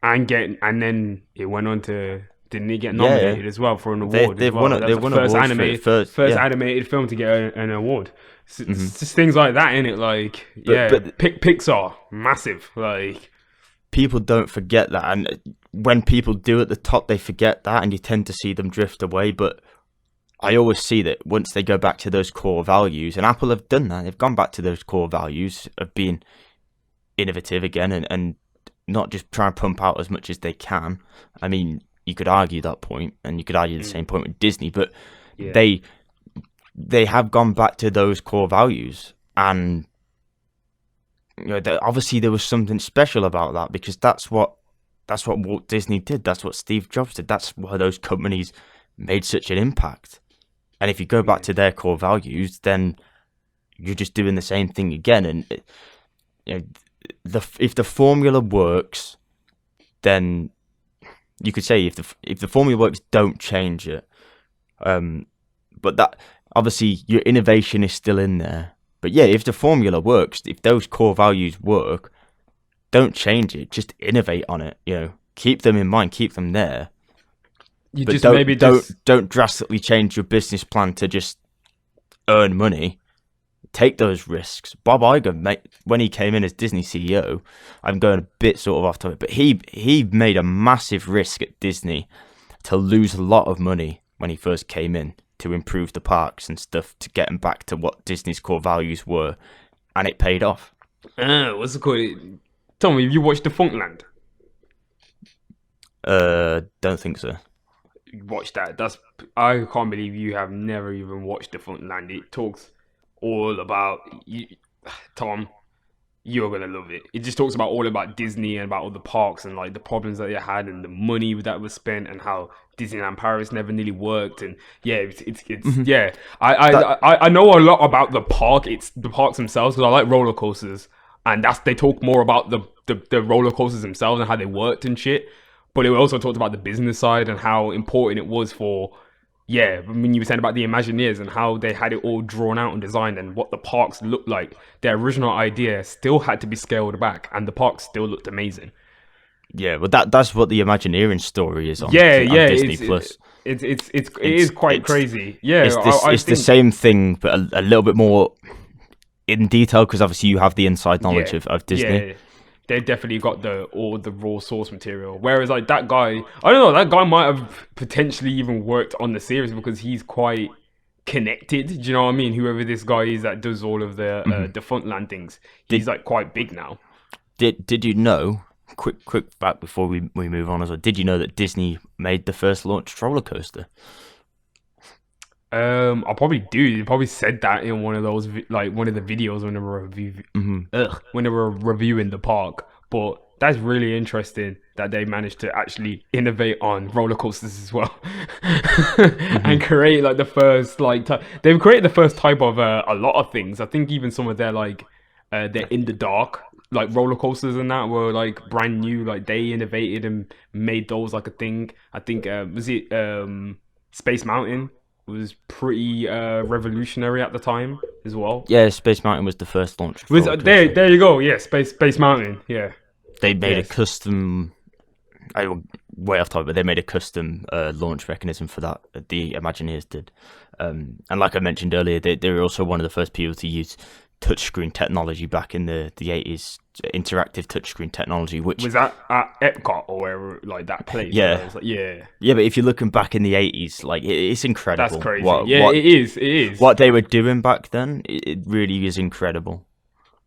then it went on to. Didn't he get nominated as well for an award? They've won first animated film to get an award. It's just things like that, innit? Like, but Pixar, massive. Like, people don't forget that, and when people do at the top, they forget that, and you tend to see them drift away. But I always see that once they go back to those core values, and Apple have done that, they've gone back to those core values of being innovative again, and not just try and pump out as much as they can. I mean, you could argue that point, and you could argue the same point with Disney, but they have gone back to those core values, and obviously there was something special about that, because that's what Walt Disney did. That's what Steve Jobs did. That's why those companies made such an impact. And if you go back to their core values, then you're just doing the same thing again. And if the formula works, then you could say if the formula works, don't change it. But that obviously your innovation is still in there. But yeah, if the formula works, if those core values work, don't change it. Just innovate on it. Keep them in mind, keep them there. Don't drastically change your business plan to just earn money. Take those risks. Bob Iger, when he came in as Disney CEO, I'm going a bit sort of off topic, but he made a massive risk at Disney to lose a lot of money when he first came in to improve the parks and stuff, to get him back to what Disney's core values were, and it paid off. What's it called? Tell me, have you watched Defunctland? Don't think so. Watch that. I can't believe you have never even watched Defunctland. It talks all about Tom. you're gonna love it. It just talks about all about Disney and about all the parks and like the problems that they had and the money that was spent and how Disneyland Paris never nearly worked. And yeah, it's yeah. I know a lot about the park. It's the parks themselves because I like roller coasters, and they talk more about the roller coasters themselves and how they worked and shit. But it also talked about the business side and how important it was for. Yeah, I mean, you were saying about the Imagineers and how they had it all drawn out and designed and what the parks looked like. Their original idea still had to be scaled back, and the parks still looked amazing. Yeah, well, that's what the Imagineering story is on. Yeah, on yeah, Disney Plus. It is quite crazy. Yeah, It's the same thing, but a little bit more in detail because obviously you have the inside knowledge of Disney. Yeah, they definitely got all the raw source material. Whereas like that guy, I don't know, that guy might have potentially even worked on the series because he's quite connected. Do you know what I mean? Whoever this guy is that does all of the defunct land things, he's like quite big now. Did you know? Quick back before we move on as well. Did you know that Disney made the first launched roller coaster? I probably do. They probably said that in one of those one of the videos when they were when they were reviewing the park. But that's really interesting that they managed to actually innovate on roller coasters as well, and create like the first they've created the first type of a lot of things. I think even some of their they're in the dark like roller coasters and that were like brand new. Like they innovated and made those like a thing. I think was it Space Mountain was pretty revolutionary at the time as well. Yeah, Space Mountain was the first launch. There you go. Yeah, Space Mountain. Yeah, they made a custom. I way off topic, but they made a custom launch mechanism for that. The Imagineers did, and like I mentioned earlier, they were also one of the first people to use touchscreen technology back in the 80s. Interactive touchscreen technology, which was that at Epcot or wherever, like that place. Yeah, yeah. But if you're looking back in the 80s, like it's incredible. That's crazy. It is. What they were doing back then, it really is incredible.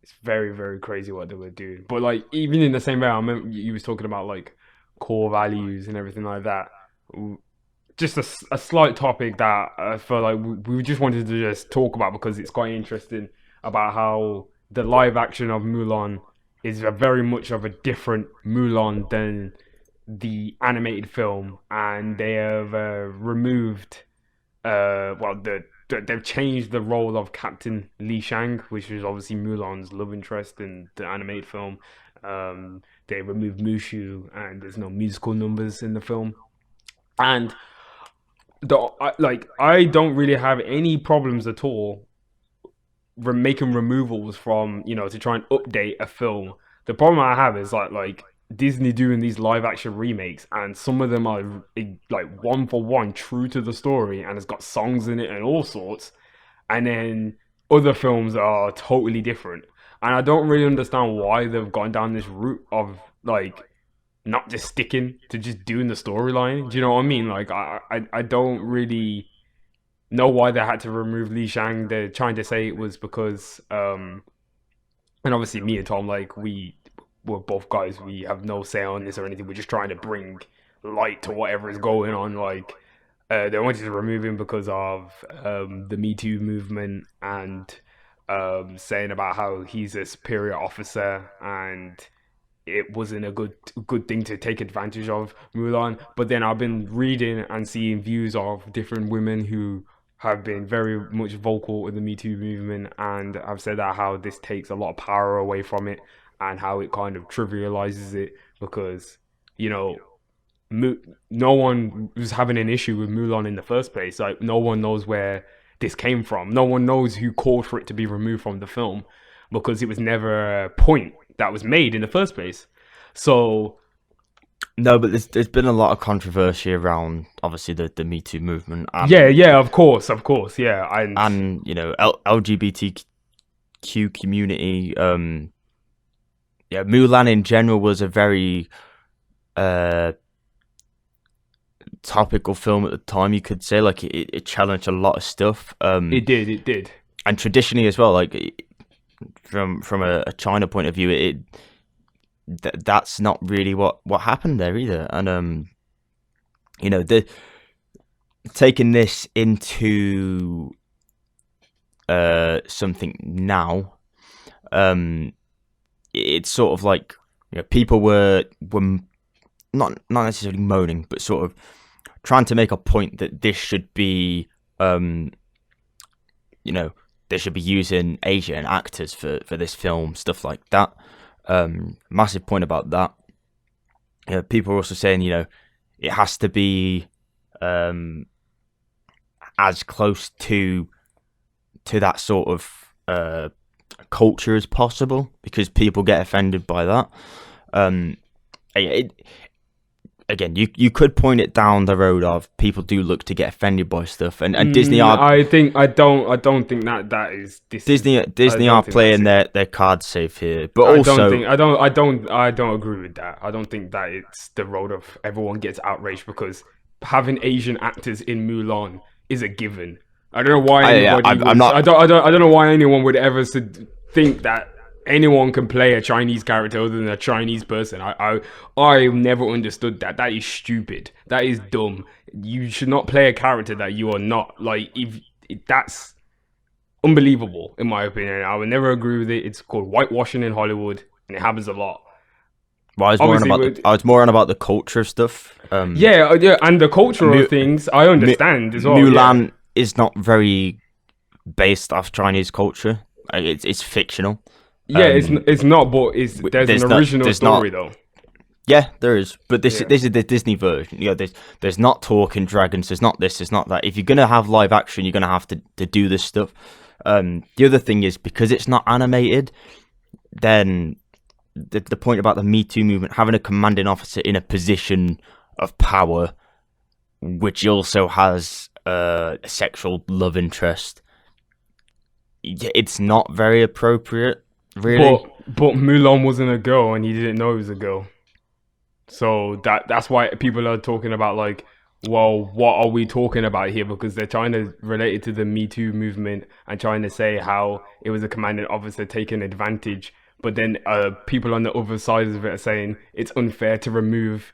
It's very, very crazy what they were doing. But like even in the same way, I remember you was talking about like core values and everything like that. Just a slight topic that I feel like we just wanted to just talk about because it's quite interesting about how the live action of Mulan is very much of a different Mulan than the animated film, and they have removed they've changed the role of Captain Li Shang, which is obviously Mulan's love interest in the animated film. They removed Mushu, and there's no musical numbers in the film. And I don't really have any problems at all making removals from, to try and update a film. The problem I have is like Disney doing these live action remakes, and some of them are like one for one true to the story and it's got songs in it and all sorts, and then other films are totally different. And I don't really understand why they've gone down this route of like not just sticking to just doing the storyline. Do you know what I mean? Like I don't really know why they had to remove Li Shang. They're trying to say it was because and obviously me and Tom, like we're both guys, we have no say on this or anything. We're just trying to bring light to whatever is going on. Like they wanted to remove him because of the Me Too movement and saying about how he's a superior officer and it wasn't a good thing to take advantage of Mulan. But then I've been reading and seeing views of different women who have been very much vocal in the Me Too movement, and I've said that how this takes a lot of power away from it and how it kind of trivializes it because, no one was having an issue with Mulan in the first place. Like, no one knows where this came from. No one knows who called for it to be removed from the film because it was never a point that was made in the first place. So no, but there's been a lot of controversy around obviously the Me Too movement. And, of course, yeah, and LGBTQ community. Mulan in general was a very topical film at the time. You could say like it challenged a lot of stuff. It did, and traditionally as well. Like from a China point of view, that's not really what happened there either. And taking this into something now, it's sort of like, people were not necessarily moaning, but sort of trying to make a point that this should be, they should be using Asian actors for this film, stuff like that. Massive point about that. People are also saying, it has to be as close to that sort of culture as possible, because people get offended by that. Again, you could point it down the road of people do look to get offended by stuff, and Disney are. I don't think that is Disney are playing their cards safe here, but I don't agree with that. I don't think that it's the road of everyone gets outraged because having Asian actors in Mulan is a given. I don't know why anybody. I don't know why anyone would ever think that anyone can play a Chinese character other than a Chinese person. I never understood that. That is stupid. That is dumb. You should not play a character that you are not. Like, if that's unbelievable, in my opinion. I would never agree with it. It's called whitewashing in Hollywood, and it happens a lot. Well, I was more on about the culture stuff. Yeah, and the cultural things I understand as well. Mulan is not very based off Chinese culture. It's fictional. Yeah, it's not, but there's an original story though. Yeah, there is, but this is the Disney version. There's not talking dragons. There's not this. There's not that. If you're gonna have live action, you're gonna have to do this stuff. The other thing is, because it's not animated, then the point about the Me Too movement, having a commanding officer in a position of power, which also has a sexual love interest, it's not very appropriate. Really? But Mulan wasn't a girl, and he didn't know it was a girl. So that's why people are talking about, like, well, what are we talking about here? Because they're trying to relate it to the Me Too movement and trying to say how it was a commanding officer taking advantage. But then people on the other side of it are saying it's unfair to remove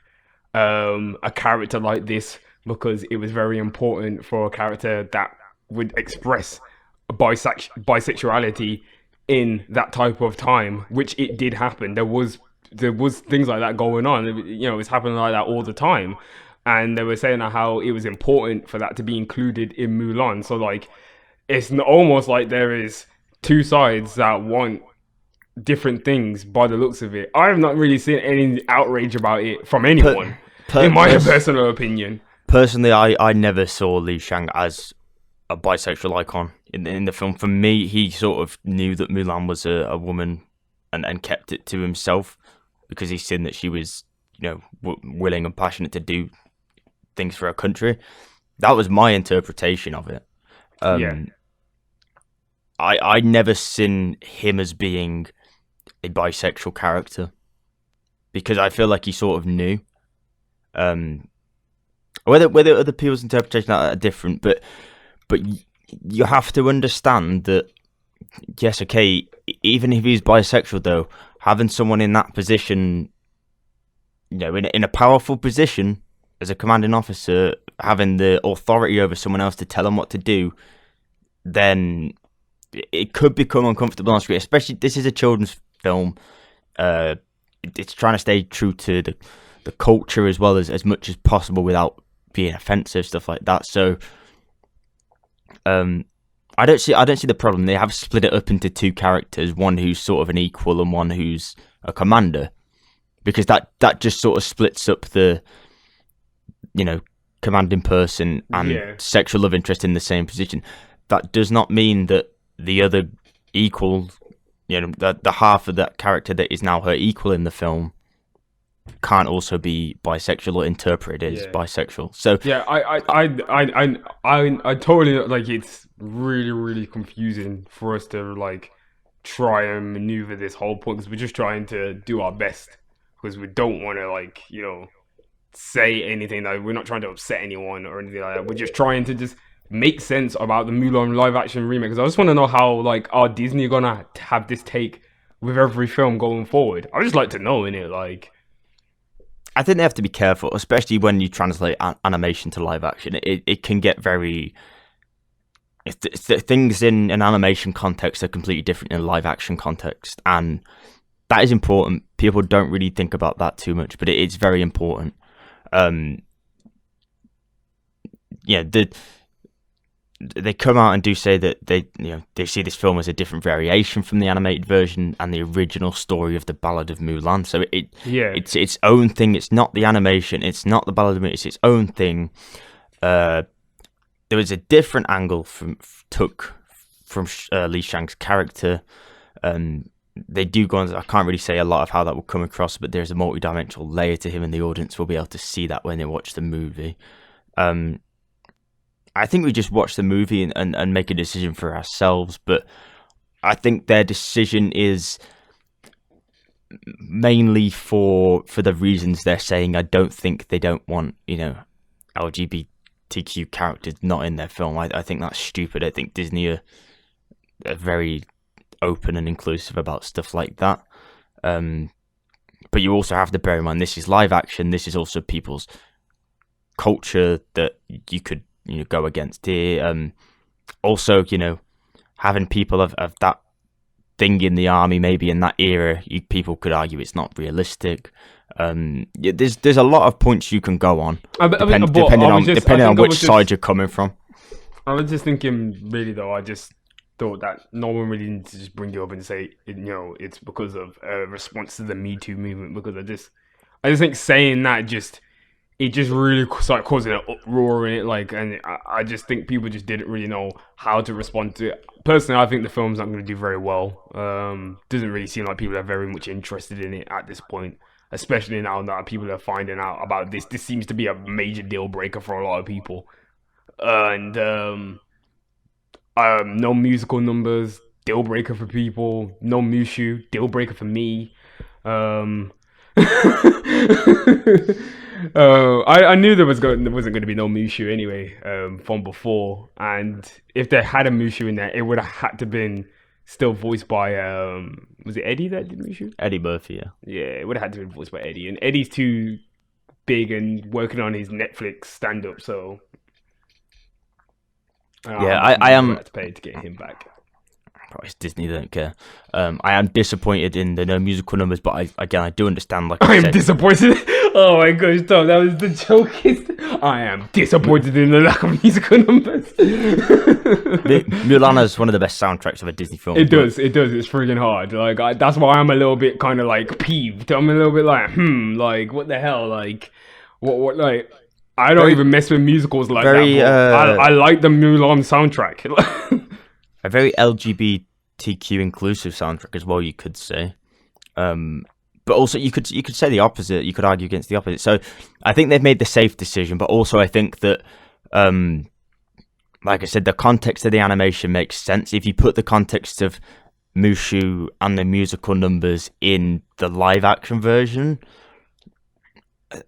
a character like this because it was very important for a character that would express bisexuality in that type of time, which it did happen. There was things like that going on. It's happening like that all the time, and they were saying how it was important for that to be included in Mulan. So, like, it's almost like there is two sides that want different things by the looks of it. I have not really seen any outrage about it from anyone, in my personal opinion. Personally, I never saw Li Shang as a bisexual icon in the film. For me, he sort of knew that Mulan was a woman and kept it to himself because he's seen that she was, willing and passionate to do things for her country. That was my interpretation of it. I never seen him as being a bisexual character because I feel like he sort of knew. Whether other people's interpretations are different, but you have to understand that, yes, okay, even if he's bisexual, though, having someone in that position, in a powerful position as a commanding officer, having the authority over someone else to tell them what to do, then it could become uncomfortable on screen. Especially, this is a children's film. It's trying to stay true to the culture as well as much as possible without being offensive, stuff like that. So, I don't see the problem. They have split it up into two characters, one who's sort of an equal and one who's a commander, because that just sort of splits up the, commanding person and sexual love interest in the same position. That does not mean that the other equal, the half of that character that is now her equal in the film can't also be bisexual or interpreted as bisexual. So I totally, like, it's really, really confusing for us to, like, try and maneuver this whole point because we're just trying to do our best because we don't want to, like, say anything. Like, we're not trying to upset anyone or anything like that. We're just trying to just make sense about the Mulan live action remake, because I just want to know how, like, are Disney gonna have this take with every film going forward? I just like to know, innit? Like, I think they have to be careful, especially when you translate animation to live action. It can get very... things in an animation context are completely different in a live action context, and that is important. People don't really think about that too much, but it's very important. They come out and do say that they see this film as a different variation from the animated version and the original story of the Ballad of Mulan. So it's its own thing. It's not the animation. It's not the Ballad of Mulan. It's its own thing. There was a different angle took from Li Shang's character. They do go on. I can't really say a lot of how that will come across, but there's a multi-dimensional layer to him, and the audience will be able to see that when they watch the movie. I think we just watch the movie and make a decision for ourselves, but I think their decision is mainly for the reasons they're saying. I don't think they don't want, LGBTQ characters not in their film. I think that's stupid. I think Disney are very open and inclusive about stuff like that. But you also have to bear in mind, this is live action. This is also people's culture that you could go against here. Also, having people of that thing in the army, maybe in that era, people could argue it's not realistic. There's a lot of points you can go on, depending on which side you're coming from. I was just thinking, really though, I just thought that no one really needs to just bring it up and say, it's because of a response to the Me Too movement. Because I just think saying that it just really started causing an uproar in it, and I just think people just didn't really know how to respond to it. Personally, I think the film's not going to do very well. Doesn't really seem like people are very much interested in it at this point, especially now that people are finding out about this. This seems to be a major deal breaker for a lot of people. And no musical numbers, deal breaker for people. No Mushu, deal breaker for me. I knew there wasn't going to be no Mushu anyway from before, and if they had a Mushu in there, it would have had to been still voiced by was it Eddie that did Mushu? Eddie Murphy, yeah, it would have had to be voiced by Eddie, and Eddie's too big and working on his Netflix stand-up, so I am to pay to get him back. It's Disney, don't care. I am disappointed in the no musical numbers, but I do understand. I am disappointed. Oh my gosh, Tom, that was the jokest. I am disappointed in the lack of musical numbers. Mulan is one of the best soundtracks of a Disney film. It does. It's freaking hard. That's why I'm a little bit kind of peeved. I'm a little bit what the hell? What I don't even mess with musicals like that. I like the Mulan soundtrack. A very LGBTQ inclusive soundtrack as well, you could say. But also you could say the opposite. You could argue against the opposite. So I think they've made the safe decision, but also I think that, like I said, the context of the animation makes sense. If you put the context of Mushu and the musical numbers in the live action version,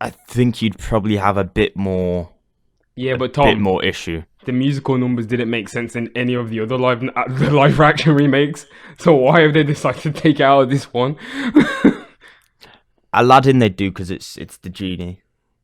I think you'd probably have a bit more. Yeah, but Tom, bit more issue. The musical numbers didn't make sense in any of the other live action remakes. So why have they decided to take it out of this one? Aladdin they do because it's the genie.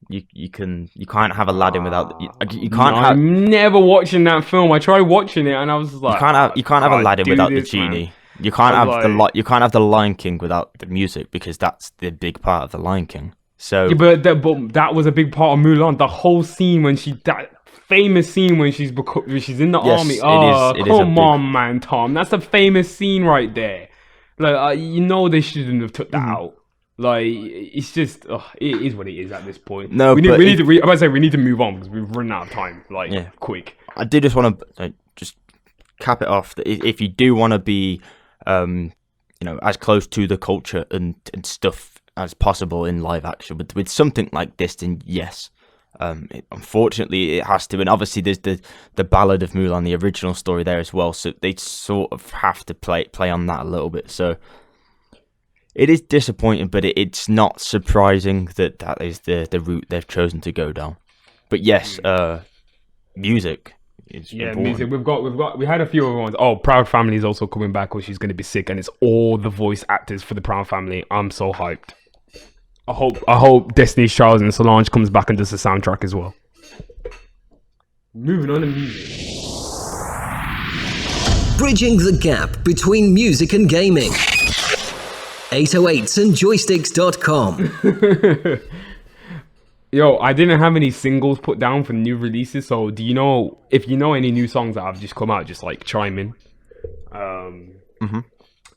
You can't have Aladdin without you can't have. I'm never watching that film. I tried watching it and I was just like, you can't have Aladdin without the genie. Man. You can't have the Lion King without the music because that's the big part of the Lion King. So yeah, but that was a big part of Mulan. The whole scene when that famous scene when she's in the army. Come on, man, Tom. That's a famous scene right there. They shouldn't have took that out. It's just it is what it is at this point. No, we need to move on because we've run out of time. Quick. I do just want to just cap it off. That if you do want to be, as close to the culture and stuff as possible in live action with something like this, then yes. Unfortunately, it has to, and obviously there's the Ballad of Mulan, the original story there as well. So they sort of have to play on that a little bit. So it is disappointing, but it's not surprising that is the route they've chosen to go down. But yes, music. Music. We had a few other ones. Oh, Proud Family is also coming back, or she's going to be sick, and it's all the voice actors for the Proud Family. I'm so hyped. I hope Destiny's Child and Solange comes back and does the soundtrack as well. Moving on to music. Bridging the gap between music and gaming. 808s and Joysticks.com. Yo, I didn't have any singles put down for new releases, so do you know if you know any new songs that have just come out? Just like chime in.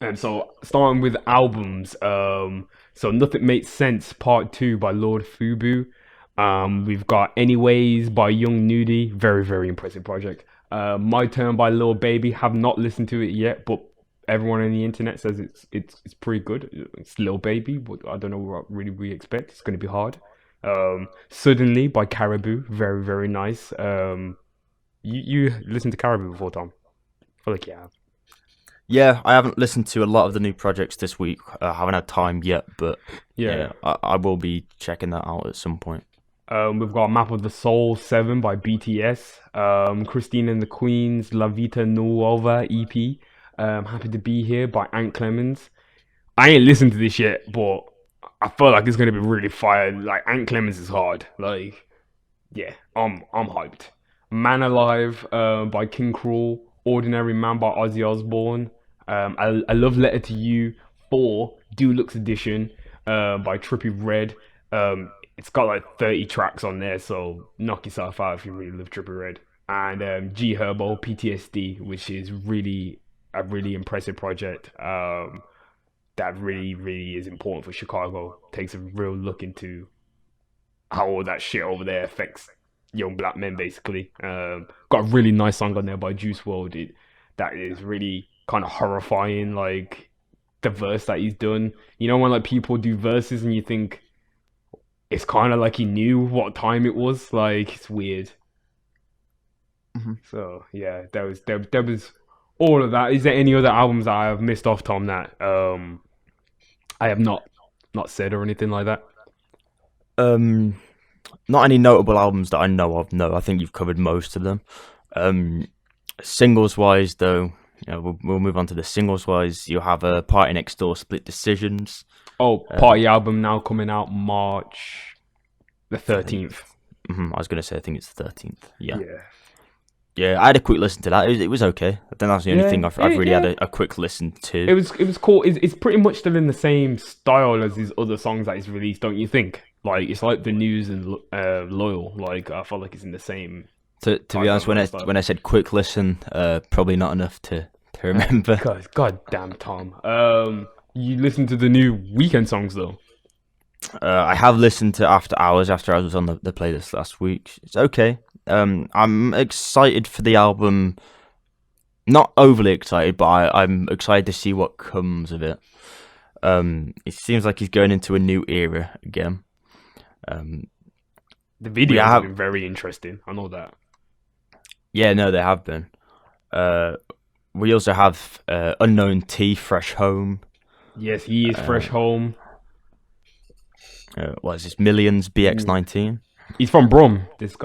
And so starting with albums, so Nothing Makes Sense Part 2 by Lord Fubu. We've got Anyways by Young Nudie, very very impressive project. My Turn by Lil Baby, have not listened to it yet, but everyone on the internet says it's pretty good. It's Lil Baby, but I don't know what really we expect. It's going to be hard. Suddenly by Caribou, very very nice. You listened to Caribou before, Tom? I feel like you have. Yeah, I haven't listened to a lot of the new projects this week. I haven't had time yet, but yeah, I will be checking that out at some point. We've got Map of the Soul 7 by BTS. Christine and the Queens, La Vita Nuova EP. Happy to Be Here by Ant Clemens. I ain't listened to this yet, but I feel like it's gonna be really fire. Like Ant Clemens is hard. Like, yeah, I'm hyped. Man Alive by King Cruel. Ordinary Man by Ozzy Osbourne. I Love Letter to You 4 Deluxe Edition by Trippie Redd. It's got like 30 tracks on there, so knock yourself out if you really love Trippie Redd. And G Herbo PTSD, which is really a really impressive project. That really is important for Chicago. Takes a real look into how all that shit over there affects young black men, basically. Got a really nice song on there by Juice WRLD. That is really kind of horrifying, like the verse that he's done. You know when like people do verses and you think it's kind of like he knew what time it was. Like, it's weird. So yeah, there was all of that. Is there any other albums that I have missed off, Tom, that I have not said or anything like that? Not any notable albums that I know of. No, I think you've covered most of them. Singles wise, though, you know, we'll move on to the singles wise. You have a Party Next Door, Split Decisions. Oh, Party album now coming out March the 13th. I was gonna say I think it's the 13th. Yeah, I had a quick listen to that. It was okay. I think that's the only thing I've really had a quick listen to. It was cool. It's pretty much still in the same style as these other songs that he's released, don't you think? Like, it's like The News and Loyal. Like, I felt like it's in the same. To be honest, when I said quick listen, probably not enough to remember. God damn, Tom. You listened to the new Weekend songs though? I have listened to After Hours. After Hours was on the playlist last week. It's okay. I'm excited for the album. Not overly excited, but I'm excited to see what comes of it. It seems like he's going into a new era again. The videos have been very interesting. I know that. Yeah, no, they have been. We also have Unknown T, Fresh Home. Yes, he is Fresh Home. What is this? Millions, BX19. He's from Brum. This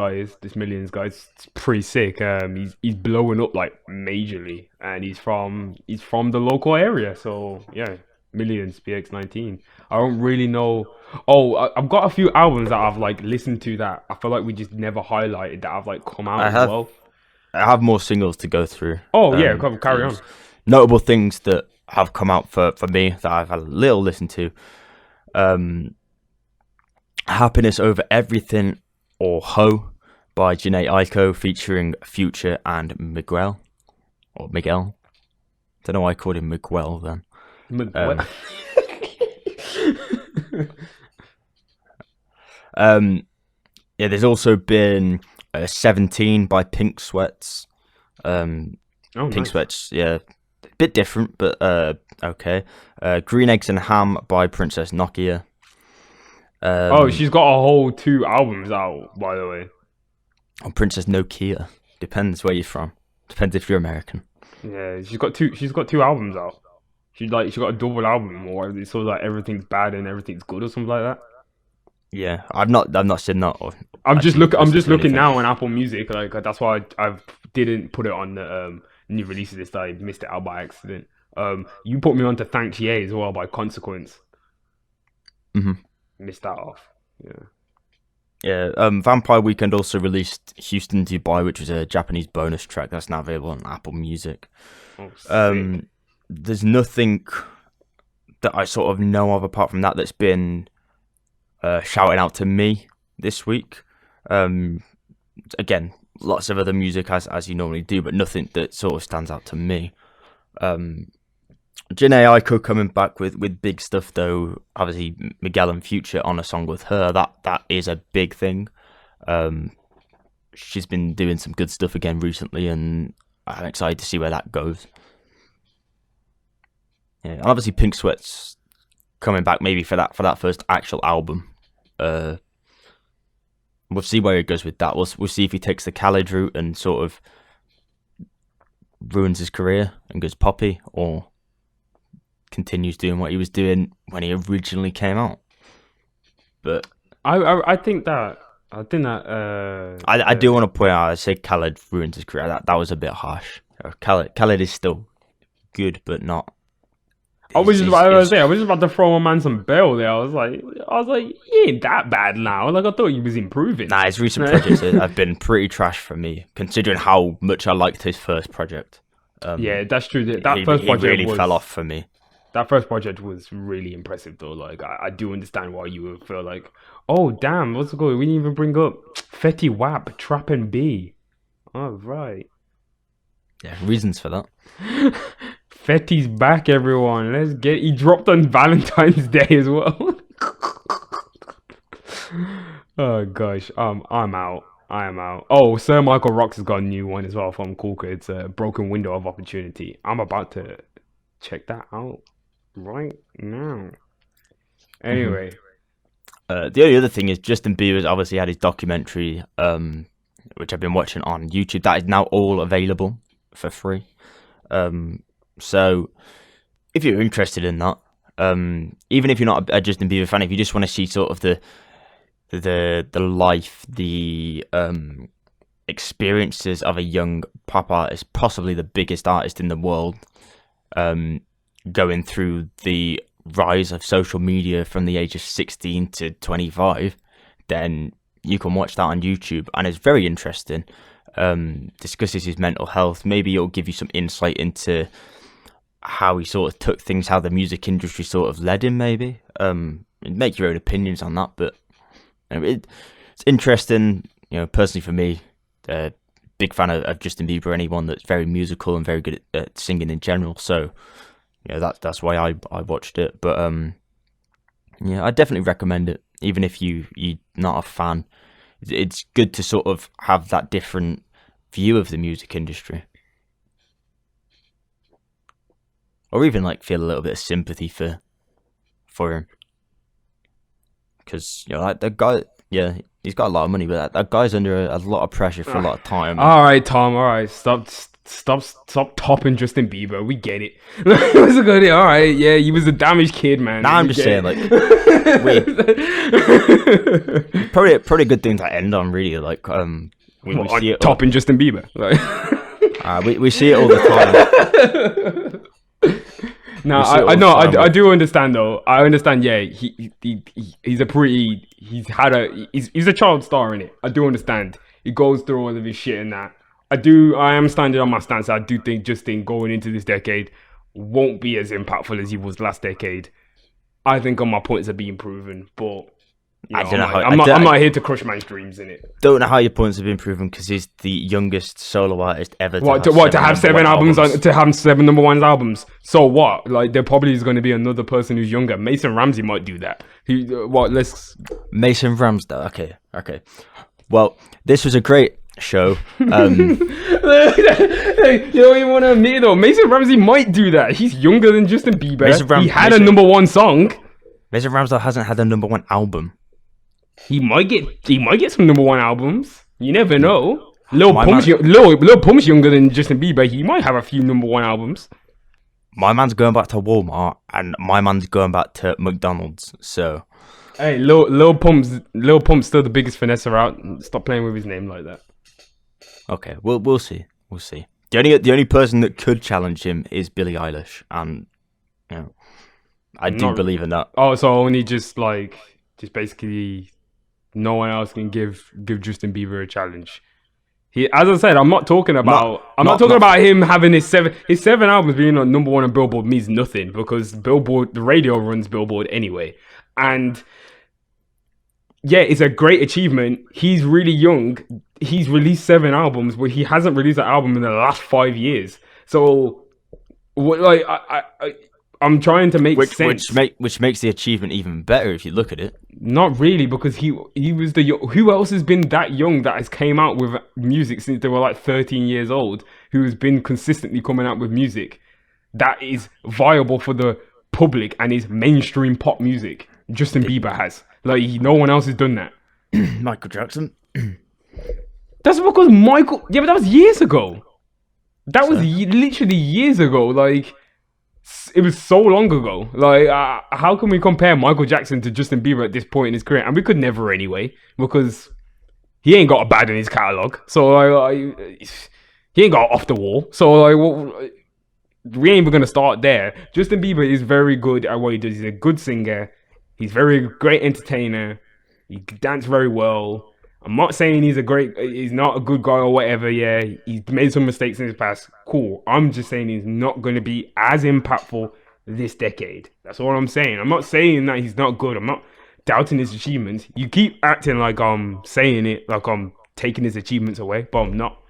Millions guy. It's pretty sick. He's blowing up like majorly, and he's from the local area. So yeah, Millions, BX19. I don't really know. Oh, I've got a few albums that I've like listened to that I feel like we just never highlighted that have like come out as well. I have more singles to go through. Oh yeah, carry on. Notable things that have come out for me that I've had a little listen to. Happiness Over Everything, or Ho, by Jhené Aiko featuring Future and Miguel. Don't know why I called him Miguel then. Miguel. Yeah, there's also been 17 by Pink Sweats. Pink nice. Sweats, yeah, a bit different, but okay. Green Eggs and Ham by Princess Nokia. She's got a whole 2 albums out, by the way. Oh, Princess Nokia. Depends where you're from. Depends if you're American. Yeah, she's got 2 albums out. She got a double album, or it's sort of like Everything's Bad and Everything's Good or something like that. Yeah, I've not seen that. I'm just looking now on Apple Music. Like, that's why I didn't put it on the new releases list. I missed it out by accident. You put me on to Thanks Ye as well by Consequence. Missed that off. Yeah. Vampire Weekend also released Houston Dubai, which was a Japanese bonus track that's now available on Apple Music. Oh, sick. There's nothing that I sort of know of apart from that that's been shouting out to me this week. Again, lots of other music as you normally do, but nothing that sort of stands out to me. Jhené Aiko coming back with big stuff though. Obviously, Miguel and Future on a song with her. That is a big thing. She's been doing some good stuff again recently, and I'm excited to see where that goes. Yeah, and obviously Pink Sweat's coming back maybe for that first actual album. We'll see where it goes with that. We'll see if he takes the Khaled route and sort of ruins his career and goes poppy, or continues doing what he was doing when he originally came out. But I think that I do want to point out, I say Khaled ruins his career. That was a bit harsh. Khaled is still good, but not. I was just about to throw my man some bail there. I was like, he ain't that bad now. Like, I thought he was improving. Nah, his recent projects have been pretty trash for me, considering how much I liked his first project. Yeah, that's true. He really fell off for me. That first project was really impressive, though. Like, I do understand why you would feel like, oh, damn, what's it called? We didn't even bring up Fetty Wap, Trap and B. Oh, right. Yeah, reasons for that. Fetty's back, everyone. He dropped on Valentine's Day as well. Oh gosh, I'm out. I am out. Oh, Sir Michael Rocks has got a new one as well from Kulka. It's a Broken Window of Opportunity. I'm about to check that out right now. Anyway, the only other thing is Justin Bieber's obviously had his documentary, which I've been watching on YouTube. That is now all available for free. So if you're interested in that, even if you're not a Justin Bieber fan, if you just want to see sort of the life, the experiences of a young pop artist, possibly the biggest artist in the world, going through the rise of social media from the age of 16 to 25, then you can watch that on YouTube, and it's very interesting. Discusses his mental health. Maybe it'll give you some insight into how he sort of took things, how the music industry sort of led him, maybe. Make your own opinions on that, but it's interesting. Personally for me, big fan of Justin Bieber, anyone that's very musical and very good at singing in general. So, that's why I watched it. But I definitely recommend it, even if you're not a fan. It's good to sort of have that different view of the music industry. Or even like feel a little bit of sympathy for him. Because, like the guy, he's got a lot of money, but that guy's under a lot of pressure for a lot of time. Alright, Tom, alright, stop topping Justin Bieber. We get it. What's a good? Alright, yeah, he was a damaged kid, man. Nah, I'm just saying, like, probably a good thing to end on, really. Like, we see it topping Justin Bieber. We see it all the time. No, I do understand though. I understand. Yeah, he's a child star in it. I do understand. He goes through all of his shit and that. I am standing on my stance. I do think Justin going into this decade won't be as impactful as he was last decade. I think all my points are being proven, but I'm not here to crush man's dreams in it. Don't know how your points have been proven because he's the youngest solo artist ever. To have 7 albums to have 7 number 1 albums. So what? Like there probably is going to be another person who's younger. Mason Ramsey might do that. Mason Ramsey. Okay. Well, this was a great show. You don't even want to admit it though. Mason Ramsey might do that. He's younger than Justin Bieber. He had a number 1 song. Mason Ramsey hasn't had a number 1 album. He might get some number 1 albums. You never know. Lil Pump's younger than Justin Bieber. He might have a few number 1 albums. My man's going back to Walmart, and my man's going back to McDonald's. So, hey, Lil Pump's still the biggest finesse out. Stop playing with his name like that. Okay, we'll see. We'll see. The only person that could challenge him is Billie Eilish, and I do believe in that. Oh, so only just basically no one else can give Justin Bieber a challenge. As I said, I'm not talking about. I'm not talking about him having his seven albums being on number one on Billboard means nothing because Billboard, the radio runs Billboard anyway, and yeah, it's a great achievement. He's really young. He's released 7 albums, but he hasn't released an album in the last 5 years. So, like, I'm trying to make sense. Which makes the achievement even better if you look at it. Not really, because he was who else has been that young that has came out with music since they were like 13 years old, who has been consistently coming out with music that is viable for the public and is mainstream pop music. Justin Bieber has. Like, no one else has done that. Michael Jackson. That's because Michael... Yeah, but that was years ago. That was literally years ago. Like, it was so long ago. Like, how can we compare Michael Jackson to Justin Bieber at this point in his career? And we could never anyway, because he ain't got a bad in his catalogue. So, like, he ain't got off the wall. So, like, we ain't even going to start there. Justin Bieber is very good at what he does. He's a good singer. He's very great entertainer. He can dance very well. I'm not saying he's not a good guy or whatever. Yeah, he's made some mistakes in his past. Cool. I'm just saying he's not going to be as impactful this decade. That's all I'm saying. I'm not saying that he's not good. I'm not doubting his achievements. You keep acting like I'm saying it, like I'm taking his achievements away, but I'm not.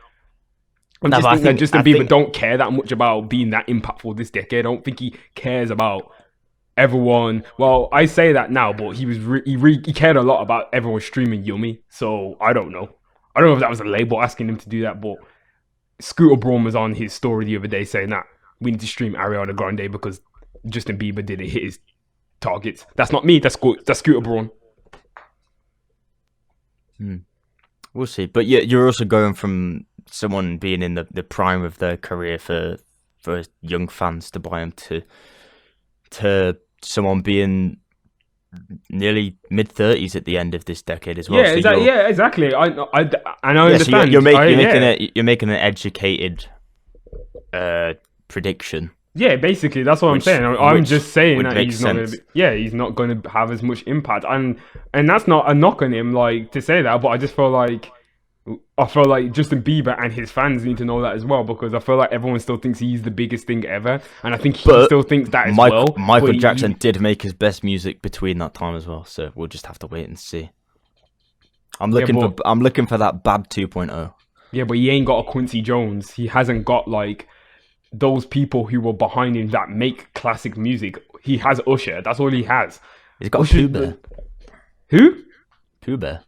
I think that Justin Bieber don't care that much about being that impactful this decade. I don't think he cares about everyone. Well, I say that now, but he cared a lot about everyone streaming Yummy. So I don't know if that was a label asking him to do that, but Scooter Braun was on his story the other day saying that we need to stream Ariana Grande because Justin Bieber didn't hit his targets. That's not me. That's Scooter Braun. We'll see. But yeah, you're also going from someone being in the prime of their career for young fans to buy them to someone being nearly mid-30s at the end of this decade as well. Yeah, so exactly. I understand. So you're making an educated prediction. Yeah, basically that's what I'm saying. I'm just saying that he's not going to have as much impact, and that's not a knock on him, like, to say that. But I just feel like Justin Bieber and his fans need to know that as well, because I feel like everyone still thinks he's the biggest thing ever, and I think he still thinks that as well. Michael Jackson did make his best music between that time as well, so we'll just have to wait and see. I'm looking for that Bad 2.0. Yeah, but he ain't got a Quincy Jones. He hasn't got like those people who were behind him that make classic music. He has Usher. That's all he has. He's got Pooh Bear. Who? Pooh Bear.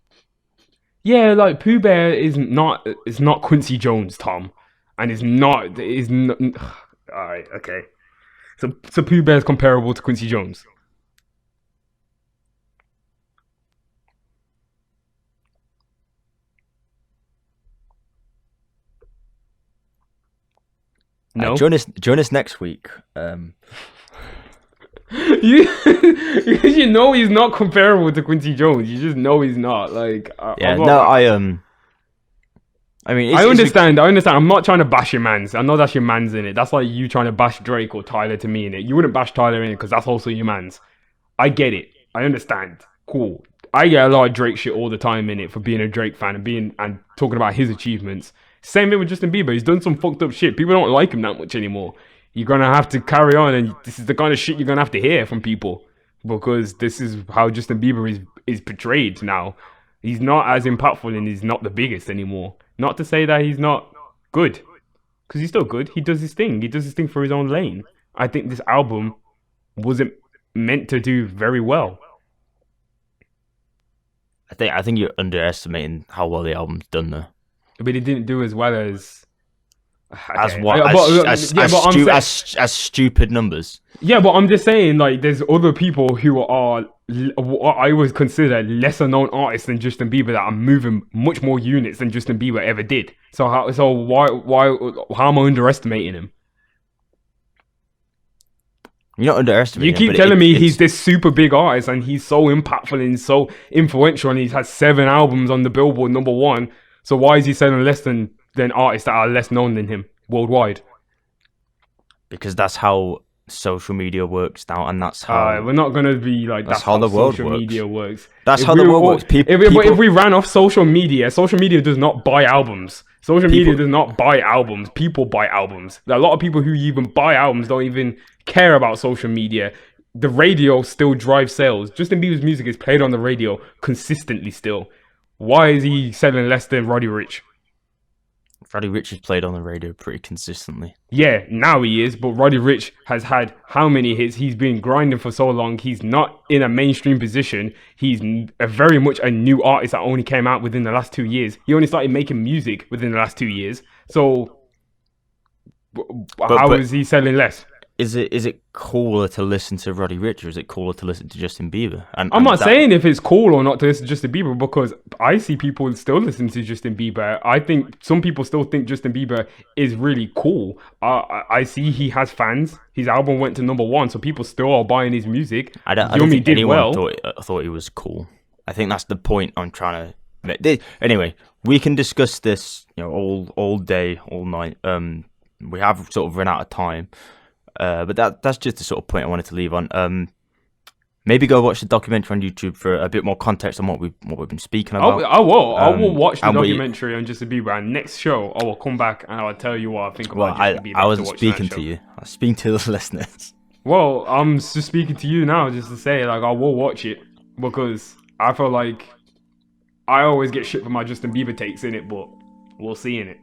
Yeah, like Pooh Bear is not Quincy Jones, Tom, and is not. All right, okay. So Pooh Bear is comparable to Quincy Jones. No. Join us next week. You know he's not comparable to Quincy Jones. You just know he's not. Like, I mean, I understand. I'm not trying to bash your mans. I know that's your mans in it. That's like you trying to bash Drake or Tyler to me in it. You wouldn't bash Tyler in it because that's also your mans. I get it. I understand. Cool. I get a lot of Drake shit all the time in it for being a Drake fan and talking about his achievements. Same thing with Justin Bieber. He's done some fucked up shit. People don't like him that much anymore. You're going to have to carry on, and this is the kind of shit you're going to have to hear from people, because this is how Justin Bieber is portrayed now. He's not as impactful, and he's not the biggest anymore. Not to say that he's not good, because he's still good. He does his thing. He does his thing for his own lane. I think this album wasn't meant to do very well. I think you're underestimating how well the album's done, though. But it didn't do as well as... As stupid numbers. Yeah, but I'm just saying, like, there's other people who are what I would consider lesser known artists than Justin Bieber that are moving much more units than Justin Bieber ever did. So why how am I underestimating him? You're not underestimating him. You keep telling me he's this super big artist and he's so impactful and so influential and he's had 7 albums on the Billboard #1. So why is he selling less than artists that are less known than him worldwide? Because that's how social media works now, and that's how we're not gonna be like that's how the world social media works. That's how the world works. If we ran off social media does not buy albums. Social media does not buy albums. People buy albums. A lot of people who even buy albums don't even care about social media. The radio still drives sales. Justin Bieber's music is played on the radio consistently still. Why is he selling less than Roddy Ricch? Roddy Ricch is played on the radio pretty consistently. Yeah, now he is, but Roddy Ricch has had how many hits? He's been grinding for so long. He's not in a mainstream position. He's very much a new artist that only came out within the last 2 years. He only started making music within the last 2 years. So, how is he selling less? Is it cooler to listen to Roddy Ricch, or is it cooler to listen to Justin Bieber? I'm not saying if it's cool or not to listen to Justin Bieber, because I see people still listen to Justin Bieber. I think some people still think Justin Bieber is really cool. I see he has fans. His album went to #1, so people still are buying his music. I don't think anyone thought he was cool. I think that's the point I'm trying to make. Anyway, we can discuss this, all day, all night. We have sort of run out of time. But that's just the sort of point I wanted to leave on. Maybe go watch the documentary on YouTube for a bit more context on what we've been speaking about. I will watch the documentary on Justin Bieber, and next show I will come back and I'll tell you what I think about Justin Bieber. I wasn't speaking to you. I was speaking to the listeners. Well, I'm just speaking to you now, just to say, I will watch it, because I feel like I always get shit for my Justin Bieber takes in it, but we'll see in it.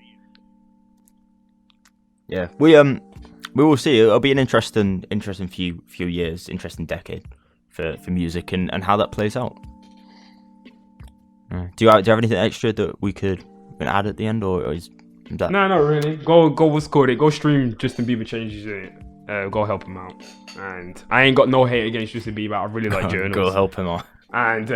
Yeah, we will see. It'll be an interesting few years, interesting decade for music and how that plays out. Do you have anything extra that we can add at the end, or is that? No, not really. Go Discord it. Go stream Justin Bieber changes in it. Go help him out. And I ain't got no hate against Justin Bieber. I really like journals. Go help him out. And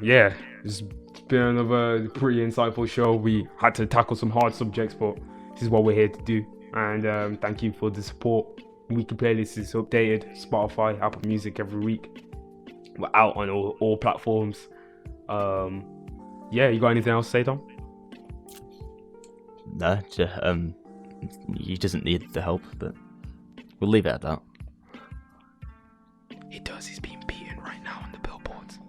yeah, it's been another pretty insightful show. We had to tackle some hard subjects, but this is what we're here to do. And thank you for the support. Weekly playlist is updated. Spotify, Apple Music every week. We're out on all platforms. Yeah, you got anything else to say, Tom? No, he doesn't need the help, but we'll leave it at that. He does. He's being beaten right now on the billboards.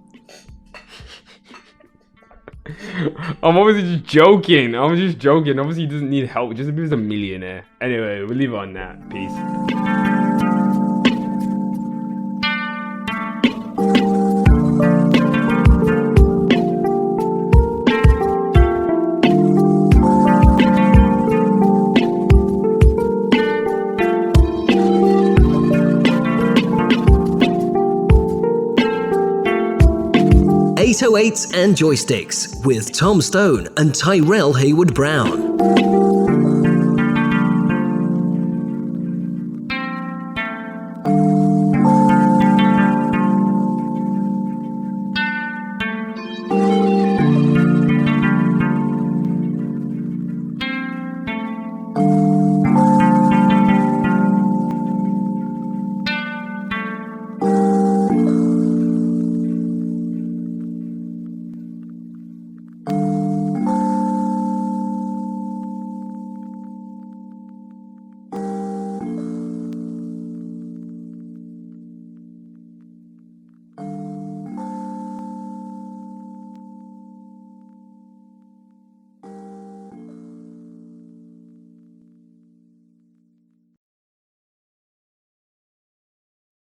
I'm obviously just joking. Obviously, he doesn't need help. Just because he's a millionaire. Anyway, we'll leave it on that. Peace. 808s and Joysticks with Tom Stone and Tairell Hayward Brown.